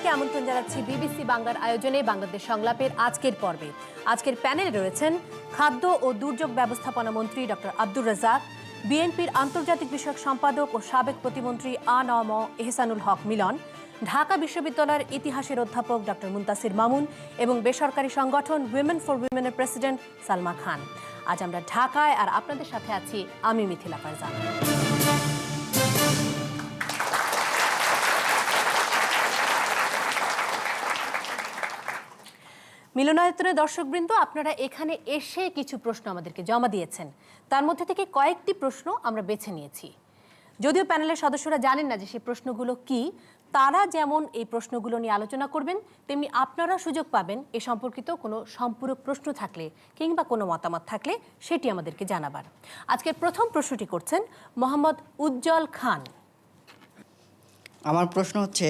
সবাইকে আমন্ত্রণ জানাচ্ছি বিবিসি বাংলার আয়োজনে বাংলাদেশ সংলাপের আজকের পর্বে। আজকের প্যানেলে রয়েছেন খাদ্য ও দুর্যোগ ব্যবস্থাপনা মন্ত্রী ডক্টর আব্দুর রাজ্জাক, বিএনপির আন্তর্জাতিক বিষয়ক সম্পাদক ও সাবেক প্রতিমন্ত্রী আ.ন.ম এহসানুল হক মিলন, ঢাকা বিশ্ববিদ্যালয়ের ইতিহাসের অধ্যাপক ডক্টর মুনতাসির মামুন এবং বেসরকারি সংগঠন উইমেন ফর উইমেনের প্রেসিডেন্ট সালমা খান। আজ আমরা ঢাকায়, আর আপনাদের সাথে আছি আমি মিথিলা ফারজানা। মিলনায়তনে দর্শকবৃন্দ, আপনারা এখানে এসে কিছু প্রশ্ন আমাদেরকে জমা দিয়েছেন। তার মধ্যে থেকে কয়েকটি প্রশ্ন আমরা বেছে নিয়েছি। যদিও প্যানেলের সদস্যরা জানেন না যে সেই প্রশ্নগুলো কি, তারা যেমন এই প্রশ্নগুলো নিয়ে আলোচনা করবেন, তেমনি আপনারা সুযোগ পাবেন এ সম্পর্কিত কোনো সম্পূরক প্রশ্ন থাকলে কিংবা কোনো মতামত থাকলে সেটি আমাদেরকে জানাবার। আজকের প্রথম প্রশ্নটি করছেন মোহাম্মদ উজ্জ্বল খান। আমার প্রশ্ন হচ্ছে,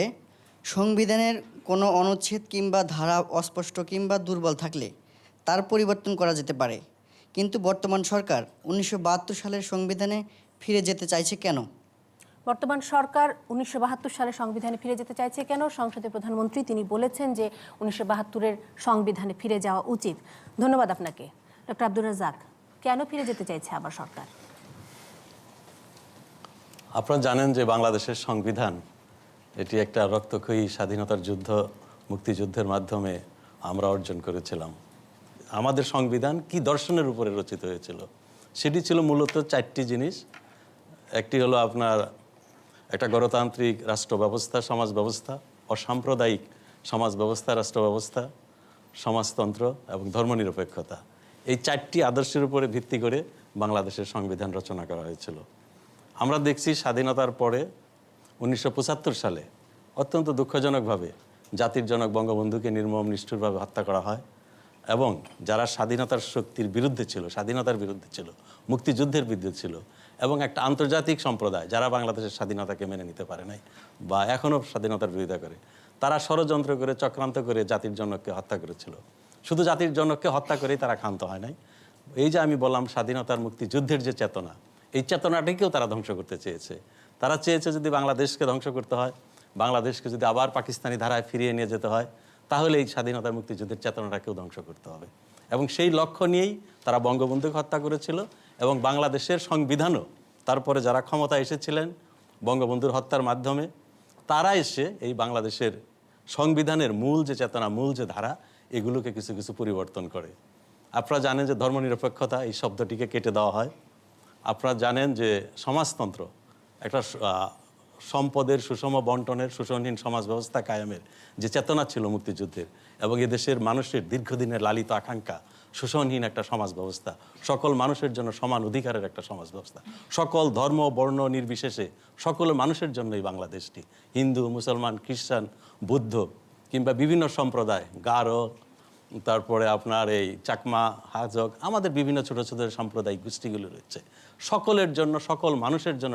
সংবিধানের কোনো অনুচ্ছেদ কিংবা ধারা অস্পষ্ট কিংবা দুর্বল থাকলে তার পরিবর্তন করা যেতে পারে, কিন্তু বর্তমান সরকার 1972 সালের সংবিধানে ফিরে যেতে চাইছে কেন? বর্তমান সরকার 1972 সালের সংবিধানে ফিরে যেতে চাইছে কেন? সংসদের প্রধানমন্ত্রী তিনি বলেছেন যে 1972-এর সংবিধানে ফিরে যাওয়া উচিত। ধন্যবাদ আপনাকে। ডক্টর আব্দুর রাজ্জাক, কেন ফিরে যেতে চাইছে আবার সরকার? আপনারা জানেন যে বাংলাদেশের সংবিধান এটি একটা রক্তক্ষয়ী স্বাধীনতার যুদ্ধ, মুক্তিযুদ্ধের মাধ্যমে আমরা অর্জন করেছিলাম। আমাদের সংবিধান কি দর্শনের উপরে রচিত হয়েছিল সেটি ছিল মূলত চারটি জিনিস। একটি হলো আপনার একটা গণতান্ত্রিক রাষ্ট্র ব্যবস্থা, সমাজ ব্যবস্থা, অসাম্প্রদায়িক সমাজ ব্যবস্থা, রাষ্ট্র ব্যবস্থা, সমাজতন্ত্র এবং ধর্মনিরপেক্ষতা। এই চারটি আদর্শের উপরে ভিত্তি করে বাংলাদেশের সংবিধান রচনা করা হয়েছিল। আমরা দেখছি স্বাধীনতার পরে 1975 সালে অত্যন্ত দুঃখজনকভাবে জাতির জনক বঙ্গবন্ধুকে নির্মম নিষ্ঠুরভাবে হত্যা করা হয় এবং যারা স্বাধীনতার শক্তির বিরুদ্ধে ছিল, স্বাধীনতার বিরুদ্ধে ছিল, মুক্তিযুদ্ধের বিরুদ্ধে ছিল এবং একটা আন্তর্জাতিক সম্প্রদায় যারা বাংলাদেশের স্বাধীনতাকে মেনে নিতে পারে নাই বা এখনও স্বাধীনতার বিরোধিতা করে, তারা ষড়যন্ত্র করে, চক্রান্ত করে জাতির জনককে হত্যা করেছিল। শুধু জাতির জনককে হত্যা করেই তারা ক্ষান্ত হয় নাই। এই যে আমি বললাম স্বাধীনতার মুক্তিযুদ্ধের যে চেতনা, এই চেতনাটাকেও তারা ধ্বংস করতে চেয়েছে। তারা চেয়েছে যদি বাংলাদেশকে ধ্বংস করতে হয়, বাংলাদেশকে যদি আবার পাকিস্তানি ধারায় ফিরিয়ে নিয়ে যেতে হয়, তাহলে এই স্বাধীনতার মুক্তিযুদ্ধের চেতনাটাকেও ধ্বংস করতে হবে। এবং সেই লক্ষ্য নিয়েই তারা বঙ্গবন্ধুকে হত্যা করেছিল এবং বাংলাদেশের সংবিধানও তারপরে যারা ক্ষমতায় এসেছিলেন বঙ্গবন্ধুর হত্যার মাধ্যমে, তারা এসে এই বাংলাদেশের সংবিধানের মূল যে চেতনা, মূল যে ধারা, এগুলোকে কিছু কিছু পরিবর্তন করে। আপনারা জানেন যে ধর্মনিরপেক্ষতা এই শব্দটিকে কেটে দেওয়া হয়। আপনারা জানেন যে সমাজতন্ত্র একটা সম্পদের সুষম বন্টনের, শোষণহীন সমাজ ব্যবস্থা কায়েমের যে চেতনা ছিল মুক্তিযুদ্ধের এবং এদেশের মানুষের দীর্ঘদিনের লালিত আকাঙ্ক্ষা, শোষণহীন একটা সমাজ ব্যবস্থা, সকল মানুষের জন্য সমান অধিকারের একটা সমাজ ব্যবস্থা, সকল ধর্ম বর্ণ নির্বিশেষে সকল মানুষের জন্যই বাংলাদেশটি, হিন্দু, মুসলমান, খ্রিস্টান, বৌদ্ধ কিংবা বিভিন্ন সম্প্রদায়, গারো, তারপরে আপনার এই চাকমা, হাজক, আমাদের বিভিন্ন ছোট ছোট সাম্প্রদায়িক গোষ্ঠীগুলো রয়েছে, সকলের জন্য, সকল মানুষের জন্য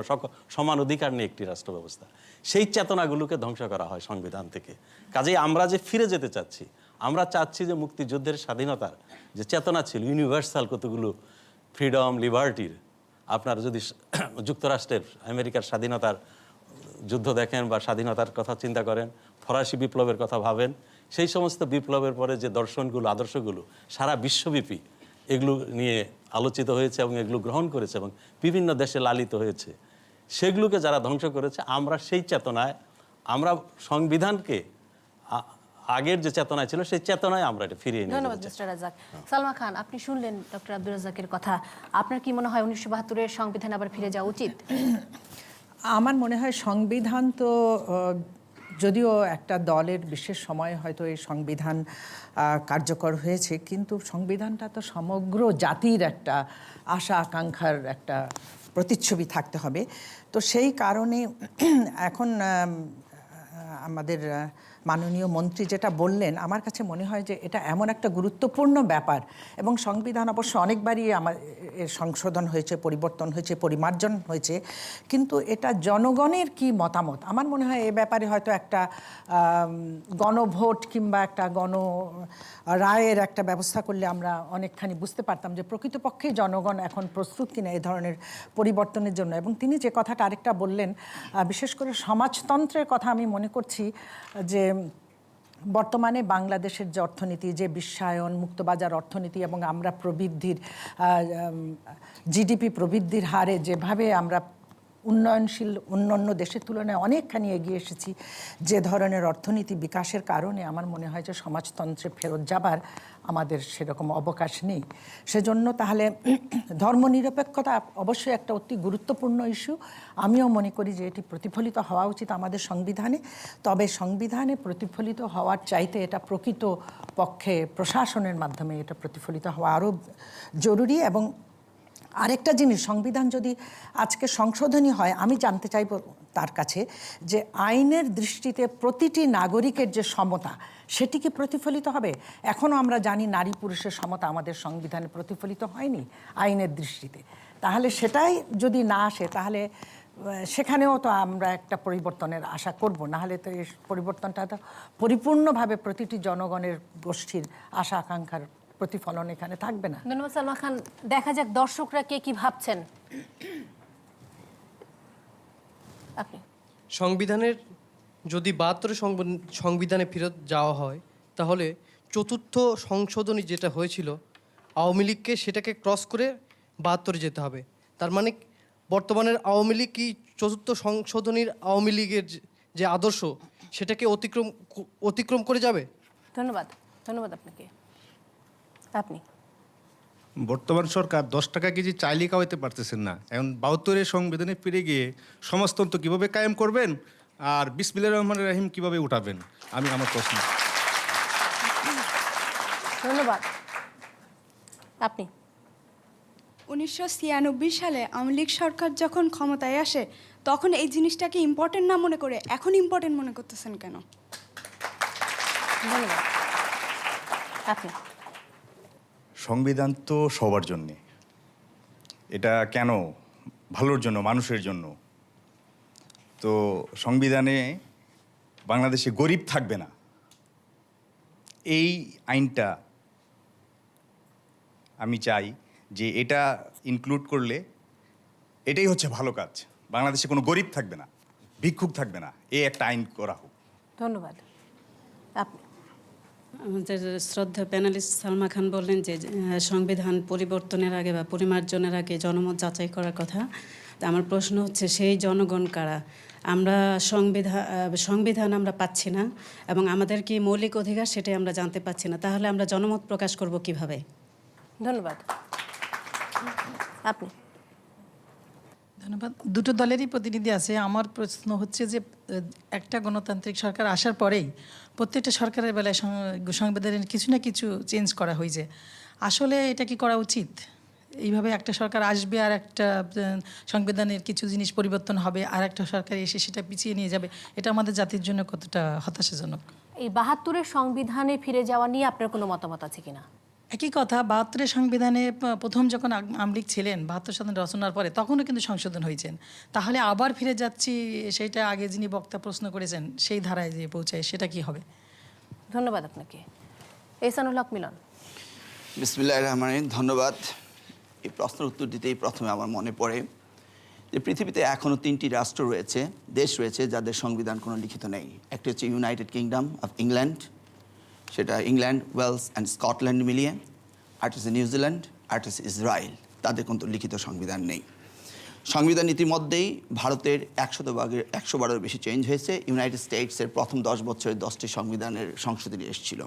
সমান অধিকার নিয়ে একটি রাষ্ট্র ব্যবস্থা। সেই চেতনাগুলোকে ধ্বংস করা হয় সংবিধান থেকে। কাজেই আমরা যে ফিরে যেতে চাচ্ছি, আমরা চাচ্ছি যে মুক্তিযুদ্ধের স্বাধীনতার যে চেতনা ছিল, ইউনিভার্সাল কতগুলো ফ্রিডম, লিবার্টির, আপনার যদি যুক্তরাষ্ট্রের, আমেরিকার স্বাধীনতার যুদ্ধ দেখেন বা স্বাধীনতার কথা চিন্তা করেন, ফরাসি বিপ্লবের কথা ভাবেন, সেই সমস্ত বিপ্লবের পরে যে দর্শনগুলো, আদর্শগুলো সারা বিশ্বব্যাপী এগুলো নিয়ে আলোচিত হয়েছে এবং এগুলো গ্রহণ করেছে এবং বিভিন্ন দেশে লালিত হয়েছে, সেগুলোকে যারা ধ্বংস করেছে, আমরা সেই চেতনায়, আমরা সংবিধানকে আগের যে চেতনায় ছিল সেই চেতনায় আমরা এটা ফিরিয়ে নিয়ে। ধন্যবাদ মিস্টার রাজ্জাক। সালমা খান, আপনি শুনলেন ডক্টর আব্দুর রাজ্জাকের কথা। আপনার কি মনে হয় 1972-এর সংবিধান আবার ফিরে যাওয়া উচিত? আমার মনে হয় সংবিধান তো যদিও একটা দলের বিশেষ সময় হয়তো এই সংবিধান কার্যকর হয়েছে, কিন্তু সংবিধানটা তো সমগ্র জাতির একটা আশা আকাঙ্ক্ষার একটা প্রতিচ্ছবি থাকতে হবে। তো সেই কারণে এখন আমাদের মাননীয় মন্ত্রী যেটা বললেন, আমার কাছে মনে হয় যে এটা এমন একটা গুরুত্বপূর্ণ ব্যাপার এবং সংবিধান অবশ্য অনেকবারই সংশোধন হয়েছে, পরিবর্তন হয়েছে, পরিমার্জন হয়েছে, কিন্তু এটা জনগণের কি মতামত, আমার মনে হয় এ ব্যাপারে হয়তো একটা গণভোট কিংবা একটা রায়ের একটা ব্যবস্থা করলে আমরা অনেকখানি বুঝতে পারতাম যে প্রকৃতপক্ষে জনগণ এখন প্রস্তুত কিনা এই ধরনের পরিবর্তনের জন্য। এবং তিনি যে কথাটা আরেকটা বললেন, বিশেষ করে সমাজতন্ত্রের কথা, আমি মনে করছি যে বর্তমানে বাংলাদেশের যে অর্থনীতি, যে বিশ্বায়ন, মুক্তবাজার অর্থনীতি এবং আমরা প্রবৃদ্ধির জিডিপি প্রবৃদ্ধির হারে যেভাবে আমরা উন্নয়নশীল অন্যান্য দেশের তুলনায় অনেকখানি এগিয়ে এসেছি, যে ধরনের অর্থনীতি বিকাশের কারণে আমার মনে হয় যে সমাজতন্ত্রে ফেরত যাবার আমাদের সেরকম অবকাশ নেই। সেজন্য তাহলে ধর্মনিরপেক্ষতা অবশ্যই একটা অতি গুরুত্বপূর্ণ ইস্যু। আমিও মনে করি যে এটি প্রতিফলিত হওয়া উচিত আমাদের সংবিধানে। তবে সংবিধানে প্রতিফলিত হওয়ার চাইতে এটা প্রকৃত পক্ষে প্রশাসনের মাধ্যমে এটা প্রতিফলিত হওয়া আরও জরুরি। এবং আরেকটা জিনিস, সংবিধান যদি আজকে সংশোধনী হয়, আমি জানতে চাইব তার কাছে যে আইনের দৃষ্টিতে প্রতিটি নাগরিকের যে সমতা সেটি কি প্রতিফলিত হবে? এখনও আমরা জানি নারী পুরুষের সমতা আমাদের সংবিধানে প্রতিফলিত হয়নি আইনের দৃষ্টিতে। তাহলে সেটাই যদি না আসে তাহলে সেখানেও তো আমরা একটা পরিবর্তনের আশা করব, নাহলে তো এই পরিবর্তনটা তো পরিপূর্ণভাবে প্রতিটি জনগণের গোষ্ঠীর আশা আকাঙ্ক্ষার প্রতিফলন এখানে থাকবে না। ধন্যবাদ সালমা খান। দেখা যাক দর্শকরা কে কি ভাবছেন। আপনি সংবিধানের যদি ৭২ সংবিধানে ফেরত যাওয়া হয়, তাহলে চতুর্থ সংশোধনী যেটা হয়েছিল আওয়ামী লীগকে সেটাকে ক্রস করে ৭২ যেতে হবে। তার মানে বর্তমানের আওয়ামী লীগ কি চতুর্থ সংশোধনীর আওয়ামী লীগের যে আদর্শ সেটাকে অতিক্রম করে যাবে? ধন্যবাদ। ধন্যবাদ আপনাকে। আপনি বর্তমান সরকার 10 টাকা কেজি চাইলে খাওয়াইতে পারতেছেন না। এখন ৭২-এর সংবিধানে ফিরে গিয়ে সমাজতন্ত্র কীভাবে কায়েম করবেন আর বিসমিল্লাহির রহমানির রহিম কীভাবে উঠাবেন, আমি আমার প্রশ্ন। ধন্যবাদ। আপনি 1996 সালে আওয়ামী লীগ সরকার যখন ক্ষমতায় আসে তখন এই জিনিসটাকে ইম্পর্টেন্ট না মনে করে এখন ইম্পর্টেন্ট মনে করতেছেন কেন? ধন্যবাদ। আপনি সংবিধান তো সবার জন্যে, এটা কেন ভালোর জন্য, মানুষের জন্য। তো সংবিধানে বাংলাদেশে গরিব থাকবে না, এই আইনটা আমি চাই যে এটা ইনক্লুড করলে এটাই হচ্ছে ভালো কাজ। বাংলাদেশে কোনো গরিব থাকবে না, ভিক্ষুক থাকবে না, এই একটা আইন করা হোক। ধন্যবাদ। আপনি আমাদের শ্রদ্ধা প্যানেলিস্ট সালমা খান বললেন যে সংবিধান পরিবর্তনের আগে বা পরিমার্জনের আগে জনমত যাচাই করার কথা। তা আমার প্রশ্ন হচ্ছে, সেই জনগণ কারা? আমরা সংবিধান আমরা পাচ্ছি না এবং আমাদের কি মৌলিক অধিকার সেটাই আমরা জানতে পাচ্ছি না, তাহলে আমরা জনমত প্রকাশ করব কিভাবে? ধন্যবাদ। আপনি ধন্যবাদ। দুটো দলেরই প্রতিনিধি আছে। আমার প্রশ্ন হচ্ছে যে একটা গণতান্ত্রিক সরকার আসার পরেই প্রত্যেকটা সরকারের বেলায় সংবিধানের কিছু না কিছু চেঞ্জ করা হয়েছে। আসলে এটা কি করা উচিত? এইভাবে একটা সরকার আসবে আর একটা সংবিধানের কিছু জিনিস পরিবর্তন হবে, আর একটা সরকার এসে সেটা পিছিয়ে নিয়ে যাবে, এটা আমাদের জাতির জন্য কতটা হতাশাজনক? এই ৭২-এর সংবিধানে ফিরে যাওয়া নিয়ে আপনার কোনো মতামত আছে কিনা? একই কথা, ৭২-এর সংবিধানে প্রথম যখন আওয়ামী লীগ ছিলেন ৭২ সালে রচনার পরে, তখনও কিন্তু সংশোধন হয়েছেন। তাহলে আবার ফিরে যাচ্ছি, সেইটা আগে যিনি বক্তা প্রশ্ন করেছেন সেই ধারায় যে পৌঁছায়, সেটা কি হবে? ধন্যবাদ আপনাকে। এহসানুল হক মিলন। বিসমিল্লাহির রহমানির রহিম। ধন্যবাদ। এই প্রশ্নের উত্তর দিতেই প্রথমে আমার মনে পড়ে যে পৃথিবীতে এখনও 3টি রাষ্ট্র রয়েছে, দেশ রয়েছে যাদের সংবিধান কোনো লিখিত নেই। একটি হচ্ছে ইউনাইটেড কিংডম অফ ইংল্যান্ড, সেটা ইংল্যান্ড, ওয়েলস অ্যান্ড স্কটল্যান্ড মিলিয়ে। আরেকটা হচ্ছে নিউজিল্যান্ড, আরেকটা হচ্ছে ইসরায়েল। তাদের কিন্তু লিখিত সংবিধান নেই। সংবিধান ইতিমধ্যেই ভারতের 100বারের বেশি চেঞ্জ হয়েছে। ইউনাইটেড স্টেটসের প্রথম 10 বছরে 10টি সংবিধানের সংশোধনী এসেছিল।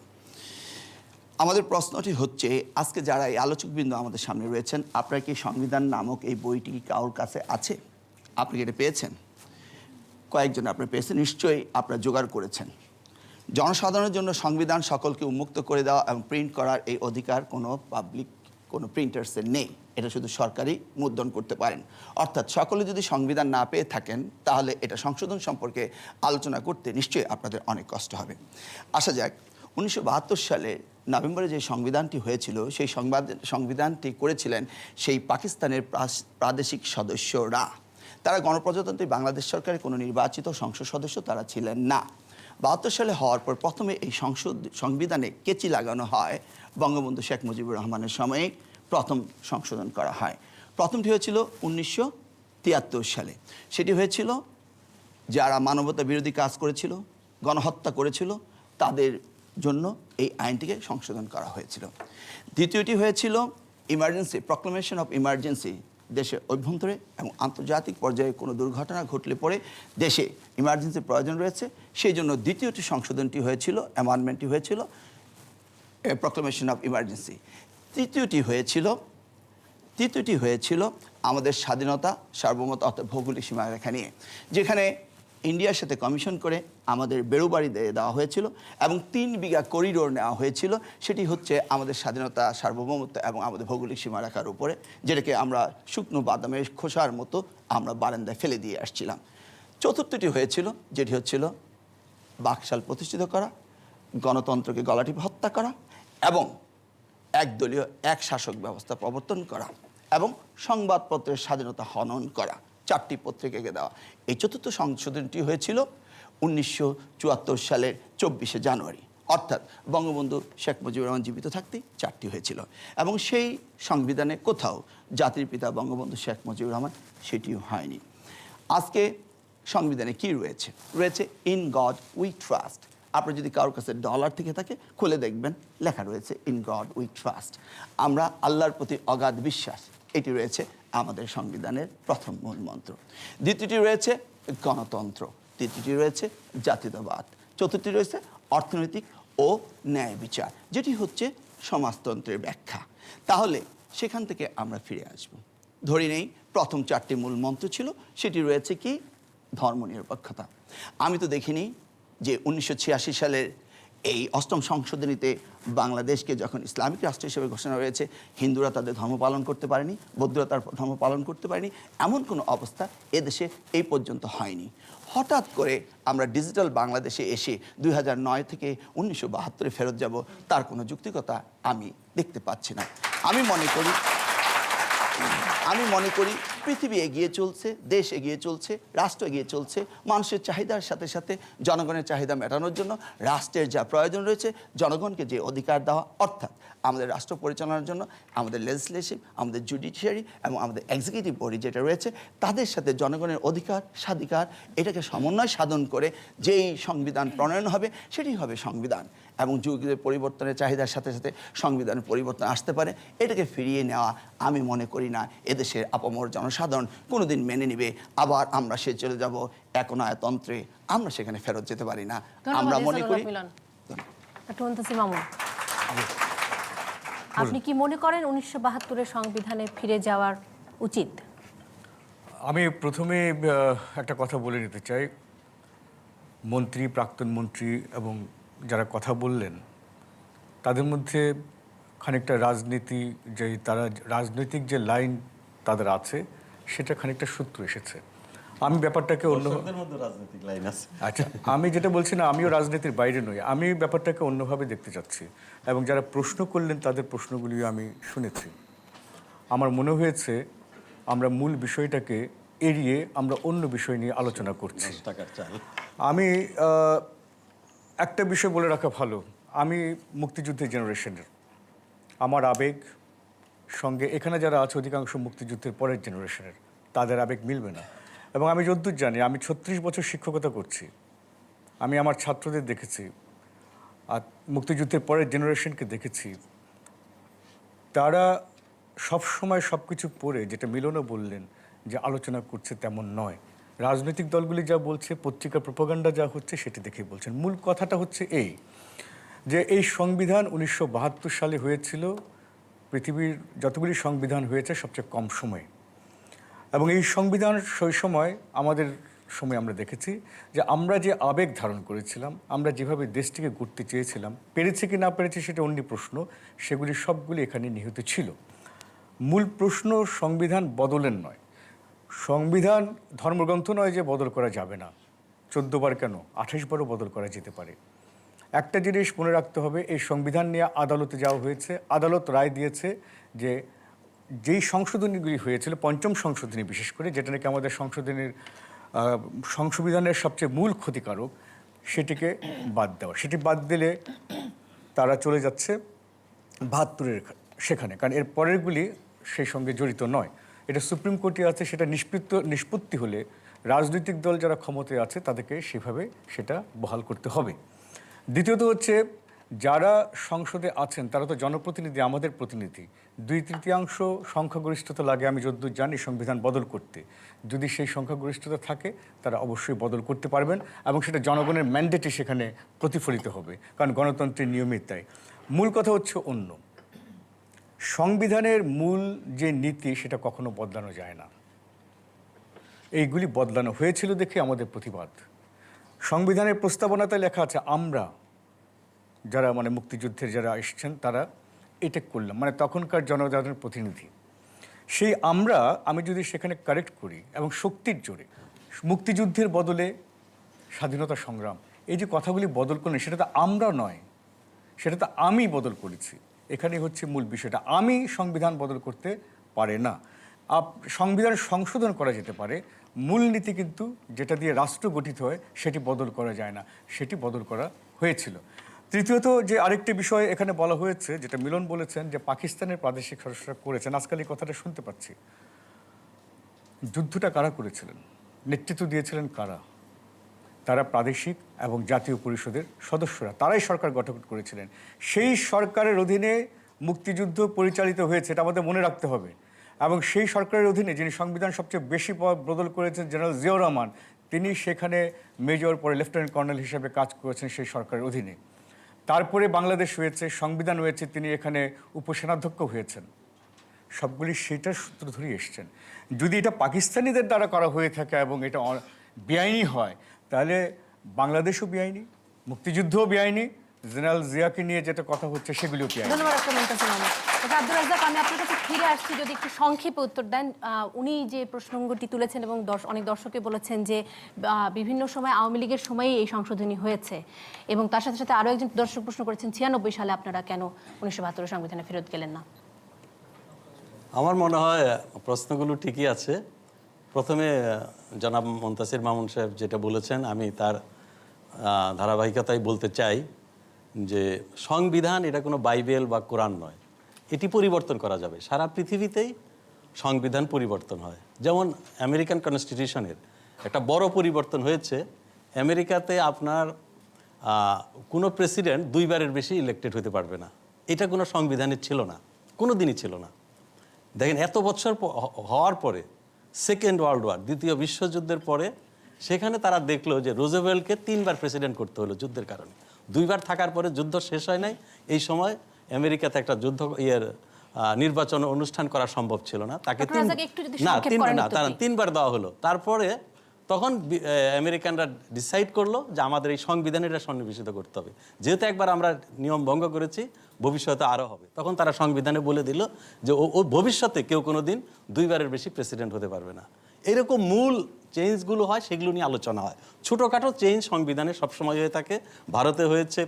আমাদের প্রশ্নটি হচ্ছে, আজকে যারা এই আলোচকবৃন্দ আমাদের সামনে রয়েছেন, আপনার কি সংবিধান নামক এই বইটি কি কারোর কাছে আছে? আপনি কি এটা পেয়েছেন? কয়েকজন আপনারা পেয়েছেন, নিশ্চয়ই আপনারা জোগাড় করেছেন। জনসাধারণের জন্য সংবিধান সকলকে উন্মুক্ত করে দেওয়া এবং প্রিন্ট করার এই অধিকার কোনো পাবলিক কোনো প্রিন্টার্সের নেই। এটা শুধু সরকারই মুদ্রণ করতে পারেন। অর্থাৎ সকলে যদি সংবিধান না পেয়ে থাকেন তাহলে এটা সংশোধন সম্পর্কে আলোচনা করতে নিশ্চয়ই আপনাদের অনেক কষ্ট হবে। আসা যাক, 1972 সালে নভেম্বরে যে সংবিধানটি হয়েছিল, সেই সংবিধানটি করেছিলেন সেই পাকিস্তানের প্রাদেশিক সদস্যরা। তারা গণপ্রজাতন্ত্রী বাংলাদেশ সরকারের কোনো নির্বাচিত সংসদ সদস্য তারা ছিলেন না। 72 সালে হওয়ার পর প্রথমে এই সংবিধানে কেচি লাগানো হয় বঙ্গবন্ধু শেখ মুজিবুর রহমানের সময়ে প্রথম সংশোধন করা হয়। প্রথমটি হয়েছিল 1973 সালে। সেটি হয়েছিল যারা মানবতা বিরোধী কাজ করেছিল, গণহত্যা করেছিল, তাদের জন্য এই আইনটিকে সংশোধন করা হয়েছিল। দ্বিতীয়টি হয়েছিল ইমার্জেন্সি, প্রক্লামেশন অফ ইমার্জেন্সি। দেশের অভ্যন্তরে এবং আন্তর্জাতিক পর্যায়ে কোনো দুর্ঘটনা ঘটলে পরে দেশে ইমার্জেন্সির প্রয়োজন রয়েছে, সেই জন্য দ্বিতীয়টি সংশোধনটি হয়েছিল, অ্যামেন্ডমেন্টটি হয়েছিল প্রক্লামেশন অফ ইমার্জেন্সি। তৃতীয়টি হয়েছিল আমাদের স্বাধীনতা, সার্বভৌমত্ব অর্থাৎ ভৌগোলিক সীমারেখা নিয়ে, যেখানে ইন্ডিয়ার সাথে কমিশন করে আমাদের বেড়ুবাড়ি দেওয়া হয়েছিল এবং 3 বিঘা করিডোর নেওয়া হয়েছিল। সেটি হচ্ছে আমাদের স্বাধীনতা, সার্বভৌমত্ব এবং আমাদের ভৌগোলিক সীমারেখার উপরে, যেটাকে আমরা শুকনো বাদামের খোসার মতো আমরা বারান্দায় ফেলে দিয়ে আসছিলাম। চতুর্থটি হয়েছিল, যেটি হচ্ছিল বাকশাল প্রতিষ্ঠিত করা, গণতন্ত্রকে গলাটিপে হত্যা করা এবং একদলীয় এক শাসক ব্যবস্থা প্রবর্তন করা এবং সংবাদপত্রের স্বাধীনতা হনন করা, 4টি পত্রিকাকে দেওয়া। এই চতুর্থ সংশোধনটি হয়েছিল 1974 সালের 24শে জানুয়ারি, অর্থাৎ বঙ্গবন্ধু শেখ মুজিবুর রহমান জীবিত থাকতেই 4টি হয়েছিল। এবং সেই সংবিধানে কোথাও জাতির পিতা বঙ্গবন্ধু শেখ মুজিবুর রহমান সেটিও হয়নি। আজকে সংবিধানে কি রয়েছে? রয়েছে ইন গড উই ট্রাস্ট। আপনি যদি কারোর কাছে ডলার থেকে থাকে খুলে দেখবেন লেখা রয়েছে ইন গড উই ট্রাস্ট। আমরা আল্লাহর প্রতি অগাধ বিশ্বাস, এটি রয়েছে আমাদের সংবিধানের প্রথম মূল মন্ত্র। দ্বিতীয়টি রয়েছে গণতন্ত্র, তৃতীয়টি রয়েছে জাতীয়তাবাদ, চতুর্থটি রয়েছে অর্থনৈতিক ও ন্যায় বিচার, যেটি হচ্ছে সমাজতন্ত্রের ব্যাখ্যা। তাহলে সেখান থেকে আমরা ফিরে আসব। ধরি নেই প্রথম 4টি মূল মন্ত্র ছিল, সেটি রয়েছে কি? ধর্মনিরপেক্ষতা। আমি তো দেখিনি যে 1986 সালের এই 8ম সংশোধনীতে বাংলাদেশকে যখন ইসলামিক রাষ্ট্র হিসেবে ঘোষণা হয়েছে, হিন্দুরা তাদের ধর্ম পালন করতে পারেনি, বৌদ্ধরা তার ধর্ম পালন করতে পারেনি, এমন কোনো অবস্থা এদেশে এই পর্যন্ত হয়নি। হঠাৎ করে আমরা ডিজিটাল বাংলাদেশে এসে 2009 থেকে 1972 ফেরত যাব, তার কোনো যৌক্তিকতা আমি দেখতে পাচ্ছি না। আমি মনে করি পৃথিবী এগিয়ে চলছে, দেশ এগিয়ে চলছে, রাষ্ট্র এগিয়ে চলছে। মানুষের চাহিদার সাথে সাথে জনগণের চাহিদা মেটানোর জন্য রাষ্ট্রের যা প্রয়োজন রয়েছে, জনগণকে যে অধিকার দেওয়া, অর্থাৎ আমাদের রাষ্ট্র পরিচালনার জন্য আমাদের লেজিসলেটিভ, আমাদের জুডিশিয়ারি এবং আমাদের এক্সিকিউটিভ বডি যেটা রয়েছে, তাদের সাথে জনগণের অধিকার, স্বাধিকার, এটাকে সমন্বয় সাধন করে যেই সংবিধান প্রণয়ন হবে, সেটি হবে সংবিধান। এবং যুগের পরিবর্তনের চাহিদার সাথে সাথে সংবিধানের পরিবর্তন আসতে পারে, এটাকে ফিরিয়ে নেওয়া আমি মনে করি না এদেশের আপামর জনসাধারণ কোনোদিন মেনে নেবে। আবার আমরা সে চলে যাব একনায়তন্ত্রে, আমরা সেখানে ফেরত যেতে পারি না। আমরা মনে করি। আপনি কি মনে করেন 1972-এর সংবিধানে ফিরে যাওয়ার উচিত? আমি প্রথমে একটা কথা বলে নিতে চাই। মন্ত্রী, প্রাক্তন মন্ত্রী এবং যারা কথা বললেন তাদের মধ্যে খানিকটা রাজনীতি, যে তারা রাজনৈতিক যে লাইন তাদের আছে সেটা খানিকটা সূত্র এসেছে। আমি ব্যাপারটাকে রাজনৈতিক লাইন আছে। আচ্ছা, আমি যেটা বলছি না, আমিও রাজনীতির বাইরে নই, আমি ব্যাপারটাকে অন্যভাবে দেখতে চাচ্ছি এবং যারা প্রশ্ন করলেন তাদের প্রশ্নগুলি আমি শুনেছি। আমার মনে হয়েছে আমরা মূল বিষয়টাকে এড়িয়ে আমরা অন্য বিষয় নিয়ে আলোচনা করছি। আমি একটা বিষয় বলে রাখা ভালো, আমি মুক্তিযুদ্ধের জেনারেশনের, আমার আবেগ সঙ্গে এখানে যারা আছে অধিকাংশ মুক্তিযুদ্ধের পরের জেনারেশনের, তাদের আবেগ মিলবে না। এবং আমি যদ্দূর জানি, আমি 36 বছর শিক্ষকতা করছি, আমি আমার ছাত্রদের দেখেছি আর মুক্তিযুদ্ধের পরের জেনারেশনকে দেখেছি, তারা সবসময় সব কিছু পড়ে, যেটা মিলনও বললেন যে আলোচনা করছে তেমন নয়। রাজনৈতিক দলগুলি যা বলছে, পত্রিকা প্রোপাগান্ডা যা হচ্ছে, সেটি দেখেই বলছেন। মূল কথাটা হচ্ছে এই যে এই সংবিধান 1972 সালে হয়েছিল পৃথিবীর যতগুলি সংবিধান হয়েছে সবচেয়ে কম সময়ে। এবং এই সংবিধান সেই সময় আমাদের সময় আমরা দেখেছি যে আমরা যে আবেগ ধারণ করেছিলাম, আমরা যেভাবে দেশটিকে গড়তে চেয়েছিলাম, পেরেছি কি না পেরেছি সেটা অন্য প্রশ্ন, সেগুলি সবগুলি এখানে নিহিত ছিল। মূল প্রশ্ন সংবিধান বদলের নয়, সংবিধান ধর্মগ্রন্থ নয় যে বদল করা যাবে না। 14 বার কেন, 28 বারও বদল করা যেতে পারে। একটা জিনিস মনে রাখতে হবে, এই সংবিধান নিয়ে আদালতে যাওয়া হয়েছে, আদালত রায় দিয়েছে যে যেই সংশোধনীগুলি হয়েছিল, 5ম সংশোধনী বিশেষ করে, যেটা নাকি আমাদের সংবিধানের সবচেয়ে মূল ক্ষতিকারক, সেটিকে বাদ দেওয়া। সেটি বাদ দিলে তারা চলে যাচ্ছে 72-এর সেখানে, কারণ এর পরেরগুলি সেই সঙ্গে জড়িত নয়। এটা সুপ্রিম কোর্টে আছে, সেটা নিষ্পত্তি হলে রাজনৈতিক দল যারা ক্ষমতায় আছে তাদেরকে সেভাবে সেটা বহাল করতে হবে। দ্বিতীয়ত হচ্ছে যারা সংসদে আছেন তারা তো জনপ্রতিনিধি, আমাদের প্রতিনিধি। 2/3 সংখ্যাগরিষ্ঠতা লাগে আমি যতদূর জানি সংবিধান বদল করতে। যদি সেই সংখ্যাগরিষ্ঠতা থাকে তারা অবশ্যই বদল করতে পারবেন এবং সেটা জনগণের ম্যান্ডেটে সেখানে প্রতিফলিত হবে, কারণ গণতন্ত্রের নিয়মই তাই। মূল কথা হচ্ছে অন্য, সংবিধানের মূল যে নীতি সেটা কখনো বদলানো যায় না। এইগুলি বদলানো হয়েছিল দেখে আমাদের প্রতিবাদ। সংবিধানের প্রস্তাবনাতে লেখা আছে আমরা যারা মুক্তিযুদ্ধের যারা এসেছেন তারা এটা করলাম, তখনকার জনগণের প্রতিনিধি। সেই আমি যদি সেখানে কারেক্ট করি এবং শক্তির জোরে মুক্তিযুদ্ধের বদলে স্বাধীনতা সংগ্রাম, এই যে কথাগুলি বদল করলেন সেটা তো আমরা নয়, সেটা তো আমি বদল করেছি। এখানেই হচ্ছে মূল বিষয়টা। আমি সংবিধান বদল করতে পারে না। সংবিধান সংশোধন করা যেতে পারে, মূলনীতি কিন্তু যেটা দিয়ে রাষ্ট্র গঠিত হয় সেটি বদল করা যায় না, সেটি বদল করা হয়েছিল। তৃতীয়ত যে আরেকটি বিষয় এখানে বলা হয়েছে, যেটা মিলন বলেছেন যে পাকিস্তানের প্রাদেশিক সদস্যরা করেছেন, আজকাল এই কথাটা শুনতে পাচ্ছি। যুদ্ধটা কারা করেছিলেন, নেতৃত্ব দিয়েছিলেন কারা? তারা প্রাদেশিক এবং জাতীয় পরিষদের সদস্যরা, তারাই সরকার গঠন করেছিলেন। সেই সরকারের অধীনে মুক্তিযুদ্ধ পরিচালিত হয়েছে, এটা আমাদের মনে রাখতে হবে। এবং সেই সরকারের অধীনে যিনি সংবিধান সবচেয়ে বেশি বদল করেছেন, জেনারেল জিয়াউর রহমান, তিনি সেখানে মেজর পরে লেফটেন্যান্ট কর্নেল হিসেবে কাজ করেছেন সেই সরকারের অধীনে। তারপরে বাংলাদেশ হয়েছে, সংবিধান হয়েছে, তিনি এখানে উপসেনাধ্যক্ষ হয়েছেন। সবগুলি সেটার সূত্র ধরেই এসছেন। যদি এটা পাকিস্তানিদের দ্বারা করা হয়ে থাকে এবং এটা বেআইনি হয়, তাহলে বাংলাদেশও বেআইনি, মুক্তিযুদ্ধও বেআইনি, জেনারেল জিয়াকে নিয়ে যেটা কথা হচ্ছে সেগুলিও বেআইনি। ধন্যবাদ ডক্টর মুনতাসির মামুন। ডক্টর আব্দুর রাজ্জাক, আমি আপনার কাছে ফিরে আসছি, যদি একটু সংক্ষেপে উত্তর দেন। উনি যে প্রসঙ্গটি তুলেছেন এবং অনেক দর্শকে বলেছেন যে বিভিন্ন সময় আওয়ামী লীগের সময়ই এই সংশোধনী হয়েছে, এবং তার সাথে সাথে আরও একজন দর্শক প্রশ্ন করেছেন 96 সালে আপনারা কেন 1972 সংবিধানে ফেরত গেলেন না? আমার মনে হয় প্রশ্নগুলো ঠিকই আছে। প্রথমে জনাব মুনতাসির মামুন সাহেব যেটা বলেছেন, আমি তার ধারাবাহিকতায় বলতে চাই যে সংবিধান এটা কোনো বাইবেল বা কোরআন নয়, এটি পরিবর্তন করা যাবে। সারা পৃথিবীতেই সংবিধান পরিবর্তন হয়। যেমন আমেরিকান কনস্টিটিউশনের একটা বড় পরিবর্তন হয়েছে। আমেরিকাতে আপনার কোনো প্রেসিডেন্ট 2 বারের বেশি ইলেক্টেড হতে পারবে না, এটা কোনো সংবিধানের ছিল না, কোনো দিনই ছিল না। দেখেন, এত বছর হওয়ার পরে সেকেন্ড ওয়ার্ল্ড ওয়ার, দ্বিতীয় বিশ্বযুদ্ধের পরে, সেখানে তারা দেখলো যে রুজভেল্টকে 3 বার প্রেসিডেন্ট করতে হলো যুদ্ধের কারণে। 2 বার থাকার পরে যুদ্ধ শেষ হয় নাই। এই সময় আমেরিকাতে একটা নির্বাচন অনুষ্ঠান করা সম্ভব ছিল না, তাকে 3 বার দেওয়া হলো। তারপরে তখন আমেরিকানরা ডিসাইড করলো যে আমাদের এই সংবিধান এটা সন্নিবেশিত করতে হবে, যেহেতু একবার আমরা নিয়ম ভঙ্গ করেছি, ভবিষ্যতে আরও হবে। তখন তারা সংবিধানে বলে দিল যে ও ভবিষ্যতে কেউ কোনো দিন 2 বারের বেশি প্রেসিডেন্ট হতে পারবে না। এরকম মূল চেঞ্জগুলো হয়, সেগুলো নিয়ে আলোচনা হয়। ছোটোখাটো চেঞ্জ সংবিধানে সবসময় হয়ে থাকে, ভারতে হয়েছে,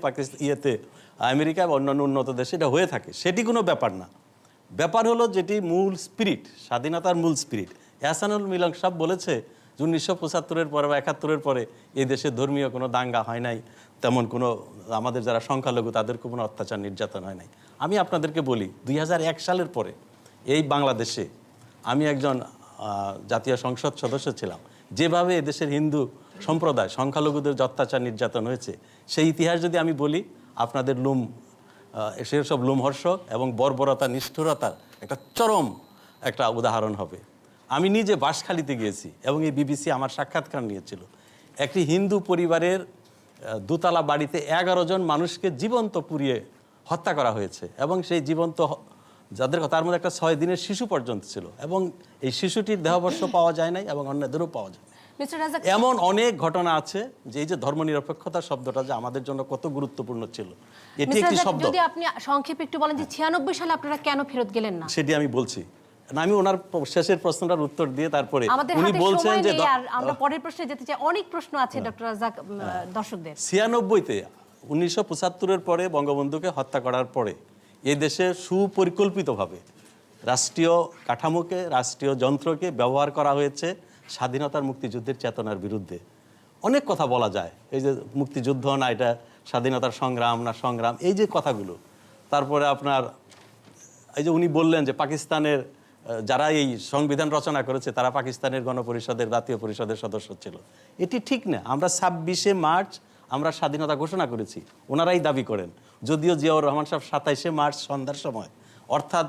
আমেরিকা বা অন্যান্য উন্নত দেশে এটা হয়ে থাকে, সেটি কোনো ব্যাপার না। ব্যাপার হলো যেটি মূল স্পিরিট, স্বাধীনতার মূল স্পিরিট। এহসানুল মিলন সাহেব বলেছে 1975-এর পরে বা 71-এর পরে এই দেশে ধর্মীয় কোনো দাঙ্গা হয় নাই, তেমন কোনো আমাদের যারা সংখ্যালঘু তাদের কোনো অত্যাচার নির্যাতন হয় নাই। আমি আপনাদেরকে বলি, 2001 সালের পরে এই বাংলাদেশে আমি একজন জাতীয় সংসদ সদস্য ছিলাম। যেভাবে এদেশের হিন্দু সম্প্রদায় সংখ্যালঘুদের অত্যাচার নির্যাতন হয়েছে, সেই ইতিহাস যদি আমি বলি, আপনাদের সেসব লোমহর্ষক এবং বর্বরতা, নিষ্ঠুরতার একটা চরম একটা উদাহরণ হবে। আমি নিজে বাঁশখালীতে গিয়েছি এবং এই বিবিসি আমার সাক্ষাৎকার নিয়েছিল। একটি হিন্দু পরিবারের দোতলা বাড়িতে 11 জন মানুষকে জীবন্ত পুড়িয়ে হত্যা করা হয়েছে, এবং সেই জীবন্ত যাদের তার মধ্যে একটা 6 দিনের শিশু পর্যন্ত ছিল, এবং এই শিশুটির দেহাবশেষ পাওয়া যায় নাই এবং অন্যদেরও পাওয়া যায়। এমন অনেক ঘটনা আছে যে এই যে ধর্মনিরপেক্ষতা শব্দটা যে আমাদের জন্য কত গুরুত্বপূর্ণ ছিল, এটি একটি শব্দ। যদি আপনি সংক্ষেপে একটু বলেন যে 96 সালে আপনারা কেন ফেরত গেলেন না, সেটি আমি বলছি। আমি ওনার শেষের প্রশ্নটার উত্তর দিয়ে তারপরে উনি বলছেন যে আমরা পরের প্রশ্নে যেতে চাই, অনেক প্রশ্ন আছে ডক্টর রাজ্জাক দর্শকদের। 96-তে 1975-এর পরে বঙ্গবন্ধুকে হত্যা করার পরে এই দেশে সুপরিকল্পিতভাবে রাষ্ট্রীয় কাঠামোকে, রাষ্ট্রীয় যন্ত্রকে ব্যবহার করা হয়েছে স্বাধীনতার মুক্তিযুদ্ধের চেতনার বিরুদ্ধে। অনেক কথা বলা যায়, এই যে মুক্তিযুদ্ধ না এটা স্বাধীনতার সংগ্রাম না সংগ্রাম, এই যে কথাগুলো। তারপরে আপনার এই যে উনি বললেন যে পাকিস্তানের যারা এই সংবিধান রচনা করেছে তারা পাকিস্তানের গণপরিষদের, জাতীয় পরিষদের সদস্য ছিল, এটি ঠিক না। আমরা 26শে মার্চ আমরা স্বাধীনতা ঘোষণা করেছি, ওনারাই দাবি করেন। যদিও জিয়াউর রহমান সাহেব 27শে মার্চ সন্ধ্যার সময়, অর্থাৎ